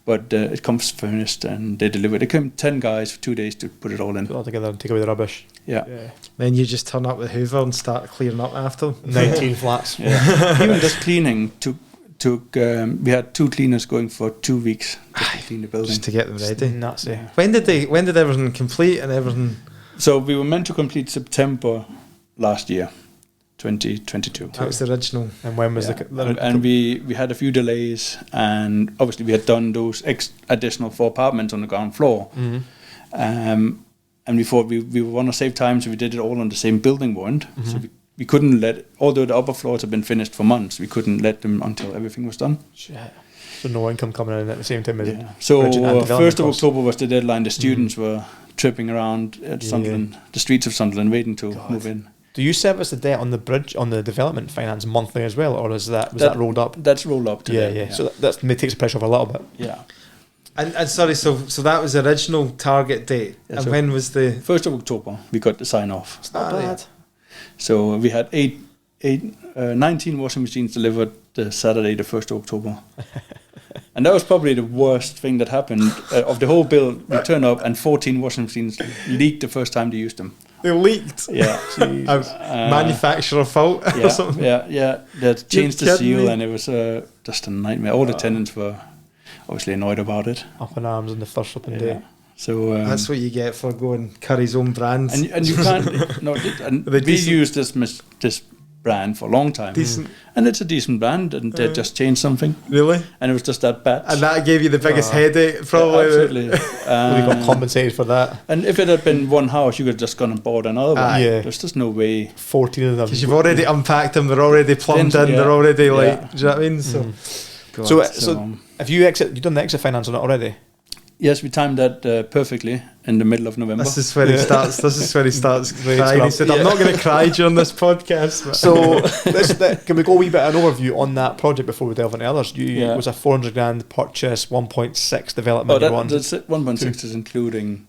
but it comes furnished and they deliver. They came 10 guys for 2 days to put it all in. Put it all together and take away the rubbish. Yeah. Then you just turn up with Hoover and start clearing up after. 19 flats. Yeah. Even just cleaning took. We had 2 cleaners going for 2 weeks just to clean the building, Just to get them ready. Nuts. Yeah. When did everything complete and everything? So we were meant to complete September last year, 2022. That was the original. And when was And we had a few delays, and obviously we had done those additional 4 apartments on the ground floor. And we thought we want to save time, so we did it all on the same building warrant. So we couldn't although the upper floors had been finished for months, we couldn't let them until everything was done. Shit. So no income coming in at the same time as So bridging and development 1st of costs. October was the deadline. The students were tripping around at Sunderland, the streets of Sunderland, waiting to move in. Do you service the debt on the bridge, on the development finance monthly as well, or was that rolled up? That's rolled up. Yeah. So that takes the pressure off a little bit. Yeah. And sorry, so that was the original target date. Yeah, and so when was the 1st of October we got the sign off. It's not bad. So we had 19 washing machines delivered the Saturday, the 1st of October. And that was probably the worst thing that happened of the whole build. We turned up and 14 washing machines leaked the first time they used them. they leaked? Yeah. Manufacturer fault or something. Yeah. They changed the kidding seal me? and it was just a nightmare. All the tenants were obviously annoyed about it. Up in arms on the first flipping day. So That's what you get for going Curry's own brand. and you can't. We used this brand for a long time, Decent. and it's a decent brand, and they just changed something, Really? and it was just that bad. And that gave you the biggest headache, probably. Absolutely. We got compensated for that. And if it had been one house, you could have just gone and bought another one. Yeah. There's just no way. 14 of them. Because you've already unpacked them, they're already plumbed Then, in, they're already like, yeah. do you know what I mean? So, God. So have you done the exit finance on it already? Yes, we timed that perfectly in the middle of November. This is where he starts. This is where he starts Right, crying. He scrub. said, "I'm not going to cry during this podcast." But So can we go a wee bit of an overview on that project before we delve into others? It was a 400 grand purchase, 1.6 development. That's it. 1.6 is including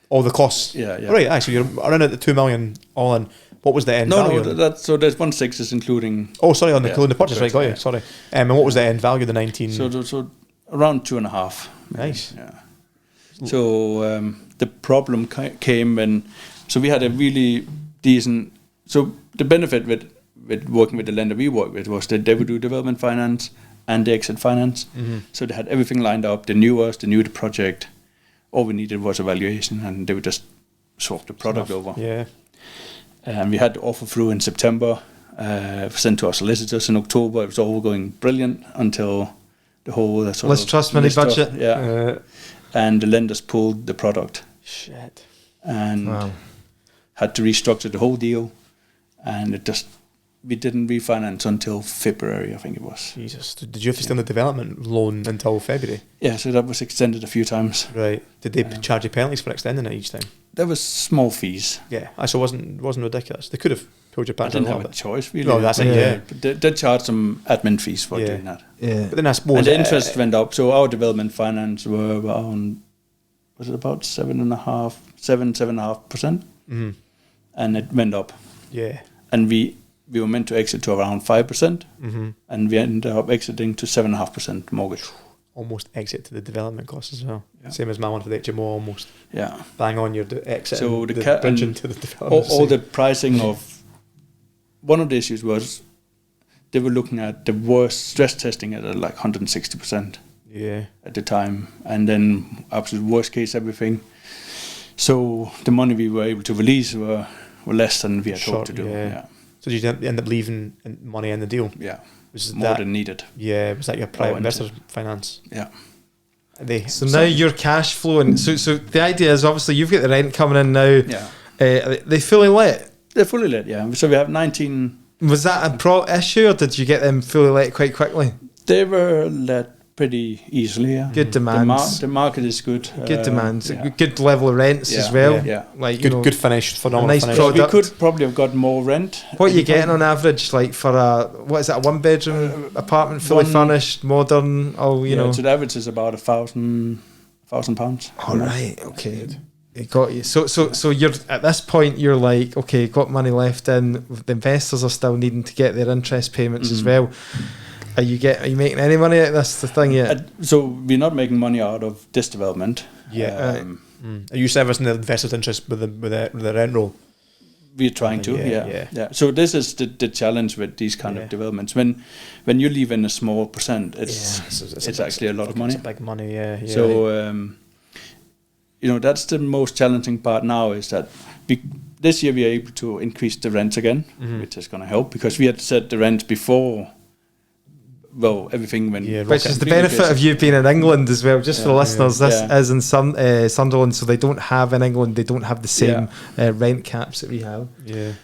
all the costs. Yeah. Right, actually, you're around at the 2 million all in. What was the end value? There's 1.6 is including. Oh, sorry, including the purchase, right? correct, Got you. yeah. Sorry. And what was the end value? The 19. So around 2.5. Nice. Yeah. So the problem came when, so we had a really decent. So the benefit with working with the lender we worked with was that they would do development finance and the exit finance. So they had everything lined up. They knew us. They knew the project. All we needed was a valuation, and they would just swap the product over. Yeah. And we had the offer through in September. Sent to our solicitors in October. It was all going brilliant until the whole let's trust money budget. Yeah. And the lenders pulled the product. Shit. And had to restructure the whole deal. And we didn't refinance until February, I think it was. Jesus. Did you have to stay on the development loan until February? Yeah, so that was extended a few times. Right. Did they charge you penalties for extending it each time? There was small fees. Yeah. So it wasn't ridiculous. They could have pulled your I back a didn't little have a bit. choice, really. No, that's it, yeah. But they charged some admin fees for doing that. Yeah. But then I suppose... And the interest went up. So our development finance were around, was it about 7.5%? And it went up. Yeah. And we were meant to exit to around 5%, and we ended up exiting to 7.5% mortgage. Almost exit to the development costs as well. Yeah. Same as my one for the HMO, almost. Yeah. Bang on your exit. So the the bridge into the development. all the pricing of, one of the issues was they were looking at the worst stress testing at like 160%. Yeah. At the time, and then absolute worst case everything. So the money we were able to release were were less than we had hoped to do. Yeah. Yeah. So did you end up leaving money in the deal? Yeah. Was More than needed. Yeah, was that your private into- investor finance? Yeah. So now you're cash flowing. So the idea is obviously you've got the rent coming in now. Yeah. They fully let. They're fully lit, yeah. So we have 19. Was that a issue, or did you get them fully let quite quickly? They were let pretty easily, yeah. Good demands. The market is good. Good demands. Yeah. Good level of rents as Yeah, well. yeah. Like good finish, phenomenal nice finish. product. We could probably have got more rent. What are you getting on average, like for a a 1-bedroom apartment, fully furnished, modern? Oh, you know. So the average is about £1,000. All right. Okay. It got you. So you're at this point. You're like, okay, got money left in. The investors are still needing to get their interest payments as well. Are you making any money out of this? The thing yet? So we're not making money out of this development. Yeah. Are you servicing the investors' interest with the rent roll? We're trying to, yeah. So this is the challenge with these kind of developments. When you leave in a small percent, it's actually a lot of money. It's big money, yeah. So that's the most challenging part now, is that this year we are able to increase the rents again, which is going to help, because we had set the rent before. Well, everything went. Yeah, which is the benefit of you being in England as well. Just for the listeners, this is in Sunderland, so they don't have in England. They don't have the same rent caps that we have. Yeah.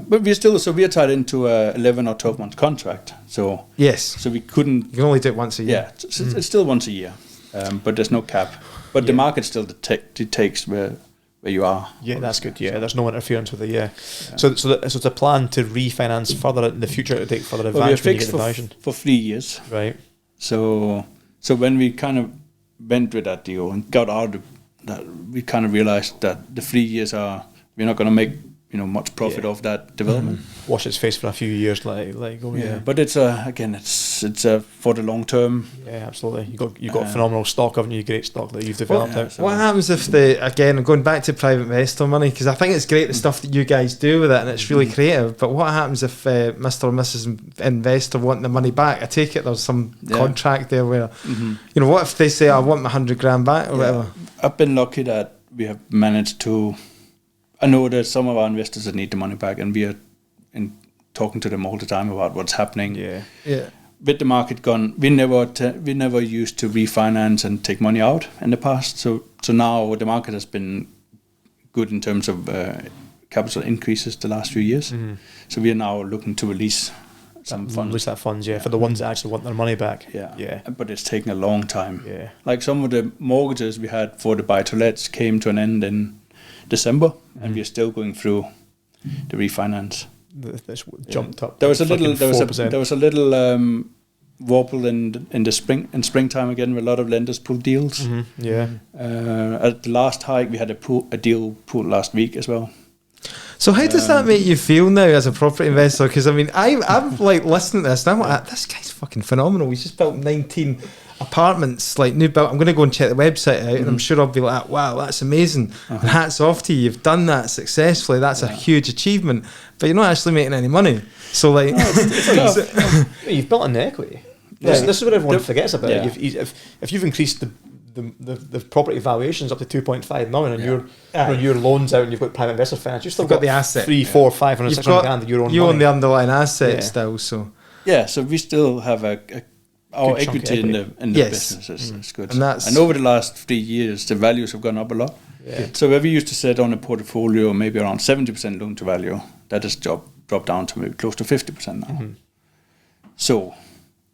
But we are tied into a 11 or 12 month contract. So yes, so we couldn't. You can only do it once a year. Yeah, it's still once a year, but there's no cap. But the market still dictates where you are. Yeah, that's good. Yeah, there's no interference with it. Yeah. So it's a plan to refinance further in the future, to take further advantage when you get the valuation for 3 years. Right. So when we kind of went with that deal and got out of that, we kind of realized that the 3 years we're not going to make much profit off that development. Wash its face for a few years, But it's for the long term. Yeah, absolutely. You got phenomenal stock, haven't you? Great stock that you've developed out. What happens if going back to private investor money, because I think it's great the stuff that you guys do with it, and it's really creative. But what happens if Mr. or Mrs. Investor want the money back? I take it there's some contract there where what if they say I want my $100,000 back or whatever? I've been lucky that we have managed to. I know that some of our investors that need the money back, and we are talking to them all the time about what's happening. Yeah. With the market gone, we never used to refinance and take money out in the past. So now the market has been good in terms of capital increases the last few years. So we are now looking to release some funds. Release that funds, for the ones that actually want their money back. Yeah. But it's taken a long time. Yeah. Like some of the mortgages we had for the buy-to-lets came to an end in December, and we are still going through the refinance. This jumped up. There was a little wobble in the springtime again, where a lot of lenders pulled deals. At the last hike, we had a deal pulled last week as well. So how does that make you feel now as a property investor? Because I mean, I'm like listening to this, and I'm like, this guy's fucking phenomenal. He's just built 19 apartments, like new built. I'm going to go and check the website out, and I'm sure I'll be like, wow, that's amazing. And hats off to you. You've done that successfully. That's a huge achievement. But you're not actually making any money. So like, you've built an equity. This is what everyone forgets about. If you've increased the property valuations up to 2.5 million, and your loans out, and you've got private investor finance, you've still got the asset, 300, 400, 500, 600 grand of your own. You own the underlying asset still. So so we still have our equity in the business is good. And over the last 3 years, the values have gone up a lot. So where we used to set on a portfolio maybe around 70% loan to value, that has dropped down to maybe close to 50% now. So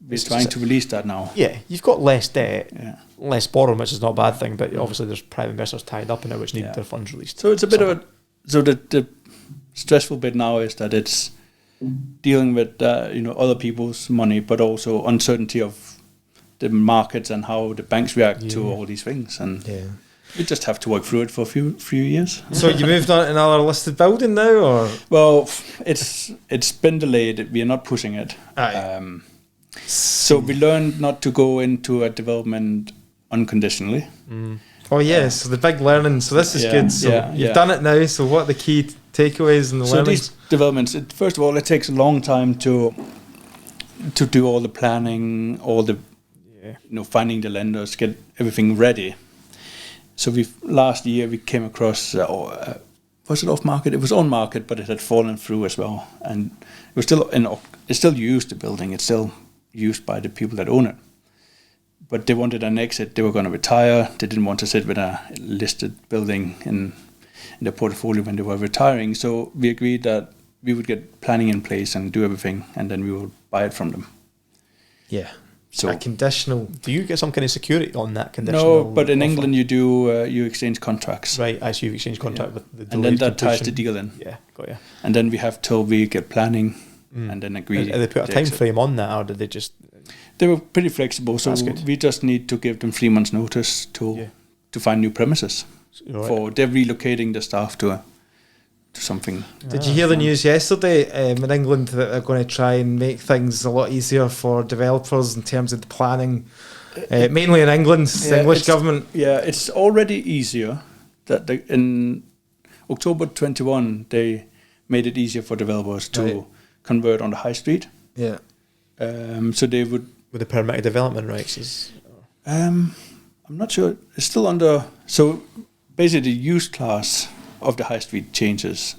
we're trying to release that now. Yeah, you've got less debt, less borrowing, which is not a bad thing, but obviously there's private investors tied up in it which need their funds released. So it's a bit of a... So the stressful bit now is that it's dealing with other people's money, but also uncertainty of the markets and how the banks react to all these things, and we just have to work through it for a few years. So you moved on to another listed building now, or? Well, it's been delayed. We are not pushing it. So we learned not to go into a development unconditionally. Oh yes, so the big learning. So this is good. So you've done it now. So what are the key takeaways and the learnings? These developments, first of all, it takes a long time to do all the planning, all the finding the lenders, get everything ready. So last year we came across was it off market? It was on market, but it had fallen through as well, and it was still it's still used, the building. It's still used by the people that own it. But they wanted an exit. They were going to retire. They didn't want to sit with a listed building in their portfolio when they were retiring. So we agreed that we would get planning in place and do everything, and then we would buy it from them. Yeah. So a conditional. Do you get some kind of security on that conditional? No, but in offer? England you do. You exchange contracts. Right, as you exchange contract with the and then that ties completion. the deal in. Yeah, got you. And then we have till we get planning, and then agree. Did they put a to time exit. frame on that, or did they just? They were pretty flexible, so That's good. we just need to give them 3 months' notice to find new premises. Right. For they're relocating the staff to something. Did you hear the news yesterday in England that they're going to try and make things a lot easier for developers in terms of the planning, mainly in England, the English government? Yeah, it's already easier. That in October 21 they made it easier for developers to convert on the high street. Yeah. So they would. With the permitted development rights, I'm not sure. It's still under. So basically, the use class of the high street changed,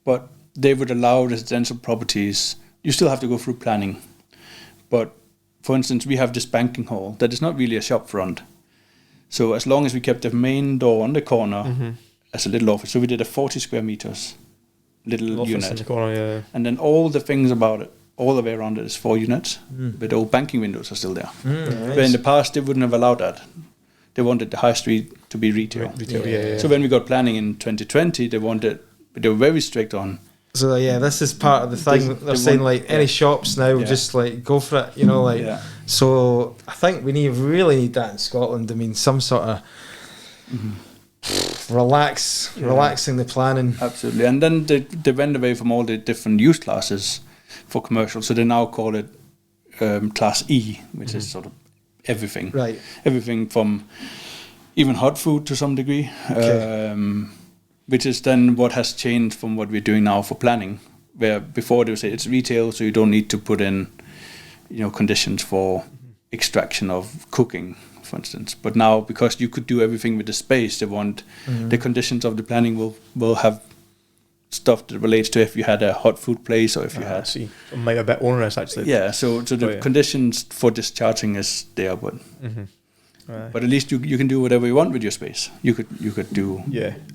but they would allow residential properties. You still have to go through planning, but for instance, we have this banking hall that is not really a shop front. So as long as we kept the main door on the corner as a little office, so we did a 40 square meters little office unit, in the corner, yeah. and then all the things about it. All the way around it is 4 units, but the old banking windows are still there. Nice. But in the past, they wouldn't have allowed that. They wanted the high street to be retail. Yeah. So when we got planning in 2020, they were very strict on. So yeah, this is part of the thing. They're saying any shops now, just go for it. You know, So I think we really need that in Scotland. I mean, some sort of relaxing the planning. Absolutely, and then they went away from all the different use classes for commercial. So they now call it Class E, which is sort of everything. Right. Everything from even hot food to some degree, which is then what has changed from what we're doing now for planning, where before they would say it's retail, so you don't need to put in, conditions for extraction of cooking, for instance. But now, because you could do everything with the space, they want the conditions of the planning will have stuff that relates to if you had a hot food place or if you had. See, it might be a bit onerous actually. Yeah, so the conditions for discharging is there, but but at least you can do whatever you want with your space. You could do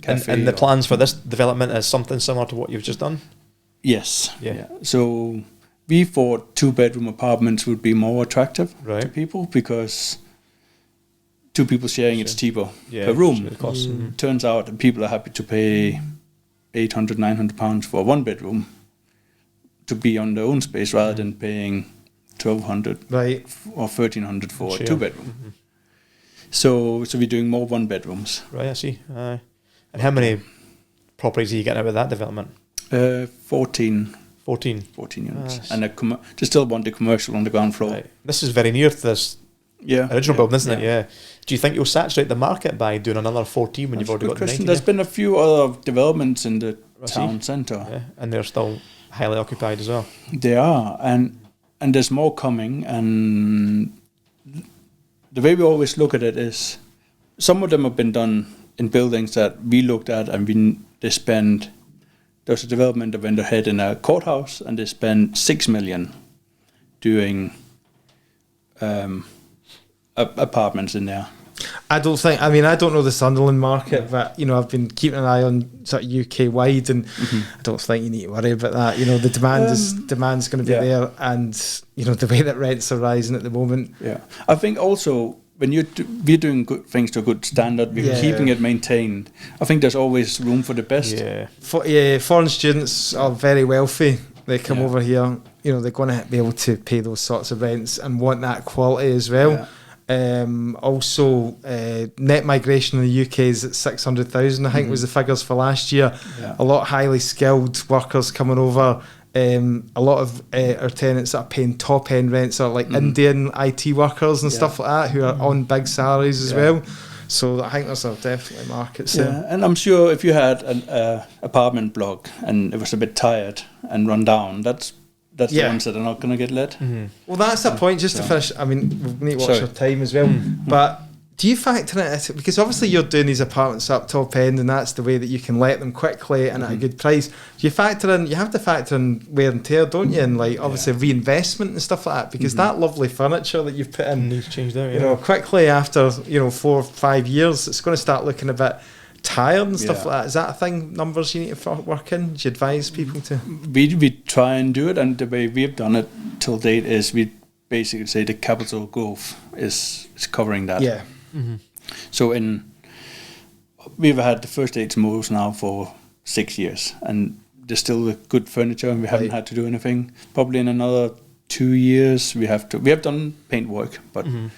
cafe and the plans for this development is something similar to what you've just done. Yes. Yeah. So we thought 2-bedroom apartments would be more attractive to people because 2 people sharing it's cheaper per room. Turns out that people are happy to pay £800-900 for a 1-bedroom to be on their own space rather than paying £1,200 or £1,300 for a 2-bedroom. So we're doing more 1-bedrooms. Right, I see. And how many properties are you getting out of that development? 14 units. And they still want the commercial on the ground floor. Right. This is very near to this original building, isn't it? Yeah. Do you think you'll saturate the market by doing another 14 when you've already got the 19? There's been a few other developments in the town centre. Yeah. And they're still highly occupied as well. They are. And there's more coming. And the way we always look at it is some of them have been done in buildings that we looked at and there's a development that went ahead in a courthouse and they spent 6 million doing apartments in there. I don't know the Sunderland market, but I've been keeping an eye on sort of UK wide, and I don't think you need to worry about that. The demand's going to be there, and the way that rents are rising at the moment. Yeah, I think also when we're doing good things to a good standard, we're keeping it maintained. I think there's always room for the best. Yeah, foreign students are very wealthy. They come over here. They're going to be able to pay those sorts of rents and want that quality as well. Yeah. Also, net migration in the UK is at 600,000, I think was the figures for last year. A lot of highly skilled workers coming over. A lot of our tenants that are paying top end rents are like Indian IT workers and stuff like that who are on big salaries as well. So I think there's definitely markets there. Yeah, and I'm sure if you had an apartment block and it was a bit tired and run down, that's the ones that are not going to get let. Well, that's the point. Just to finish, we need to watch our time as well. But Do you factor it, because obviously you're doing these apartments up top end, and that's the way that you can let them quickly and at a good price. Do you factor in? You have to factor in wear and tear, don't you? And like obviously reinvestment and stuff like that, because that lovely furniture that you've put in needs changed out. You know, quickly after 4 or 5 years, it's going to start looking a bit tired and stuff like that. Is that a thing? Numbers you need to work in? Do you advise people to? We try and do it, and the way we've done it till date is we basically say the capital growth is covering that. Yeah. So we've had the first HMOs now for 6 years, and there's still good furniture, and we haven't had to do anything. Probably in another 2 years we have done paint work, but in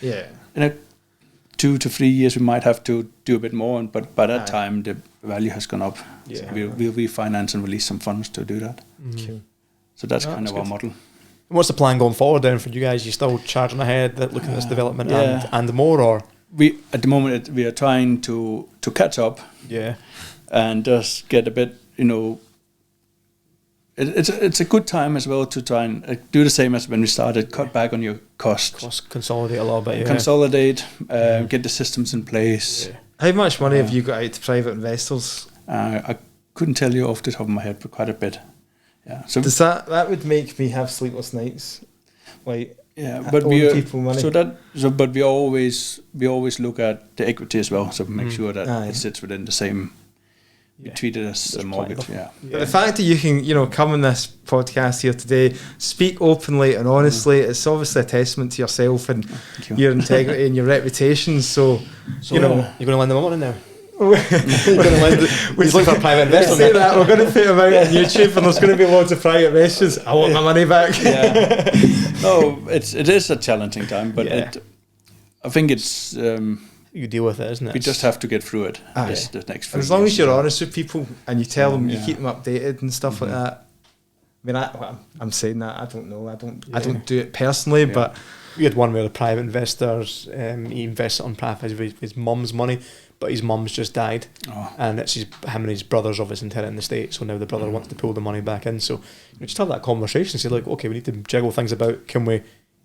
2 to 3 years we might have to do a bit more. But by that time the value has gone up. So we'll refinance and release some funds to do that. Cool. So that's kind of our model. What's the plan going forward then for you guys? You still charging ahead, looking at this development and more, or? We at the moment we are trying to catch up, and just get a bit. It's a good time as well to try and do the same as when we started. Cut back on your costs, consolidate a little bit. Consolidate, get the systems in place. Yeah. How much money have you got out to private investors? I couldn't tell you off the top of my head, but quite a bit. Yeah. So does that would make me have sleepless nights, like. Yeah, but people money. But we always look at the equity as well, so make sure that it sits within the same. We treat it as a mortgage. But the fact that you can, come on this podcast here today, speak openly and honestly, it's obviously a testament to yourself and your integrity and your reputation. So you're going to lend them money now. We're looking for a private investor. Say that we're going to put them out on YouTube, and there's going to be loads of private investors. I want my money back. No, it is a challenging time, but I think it's you deal with it, isn't it? We just have to get through it. The next few as long years, as you're honest with people and you tell them, you keep them updated and stuff like that. I mean, I'm saying that I don't know. I don't do it personally, but we had one where the private investors he invested on private with his mum's money. But his mum's just died, and it's him and his brothers obviously inheriting the estate. So now the brother wants to pull the money back in. So just have that conversation. Say like, okay, we need to jiggle things about. Can we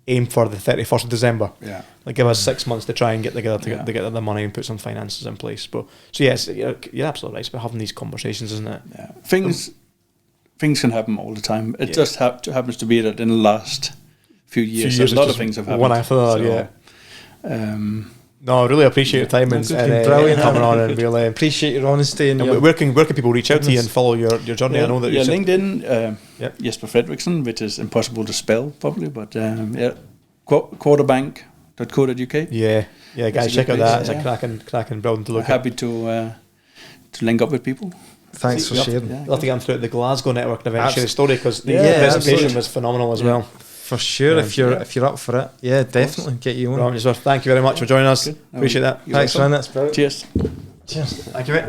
aim for the 31st of December? Yeah, like give us 6 months to try and get together to get the money and put some finances in place. But so yes, you're absolutely right. It's about having these conversations, isn't it? Yeah, things can happen all the time. It just happens to be that in the last few years a lot of things have happened. One after the other, No, I really appreciate your time and brilliant coming on, and really appreciate your honesty. And where can people reach out to you and follow your journey? I know that you're LinkedIn, Jesper Frederiksen, which is impossible to spell probably, but quarterbank.co.uk. Yeah, guys, check out that. It's a cracking building to look at. Happy to link up with people. Thanks for sharing. We'll have to get them through the Glasgow network and eventually the story, because the presentation was phenomenal as well. For sure, if you're up for it, definitely get you on. Right, thank you very much for joining us. Appreciate that. Thanks, man. That's brilliant. Cheers. Thank you, mate.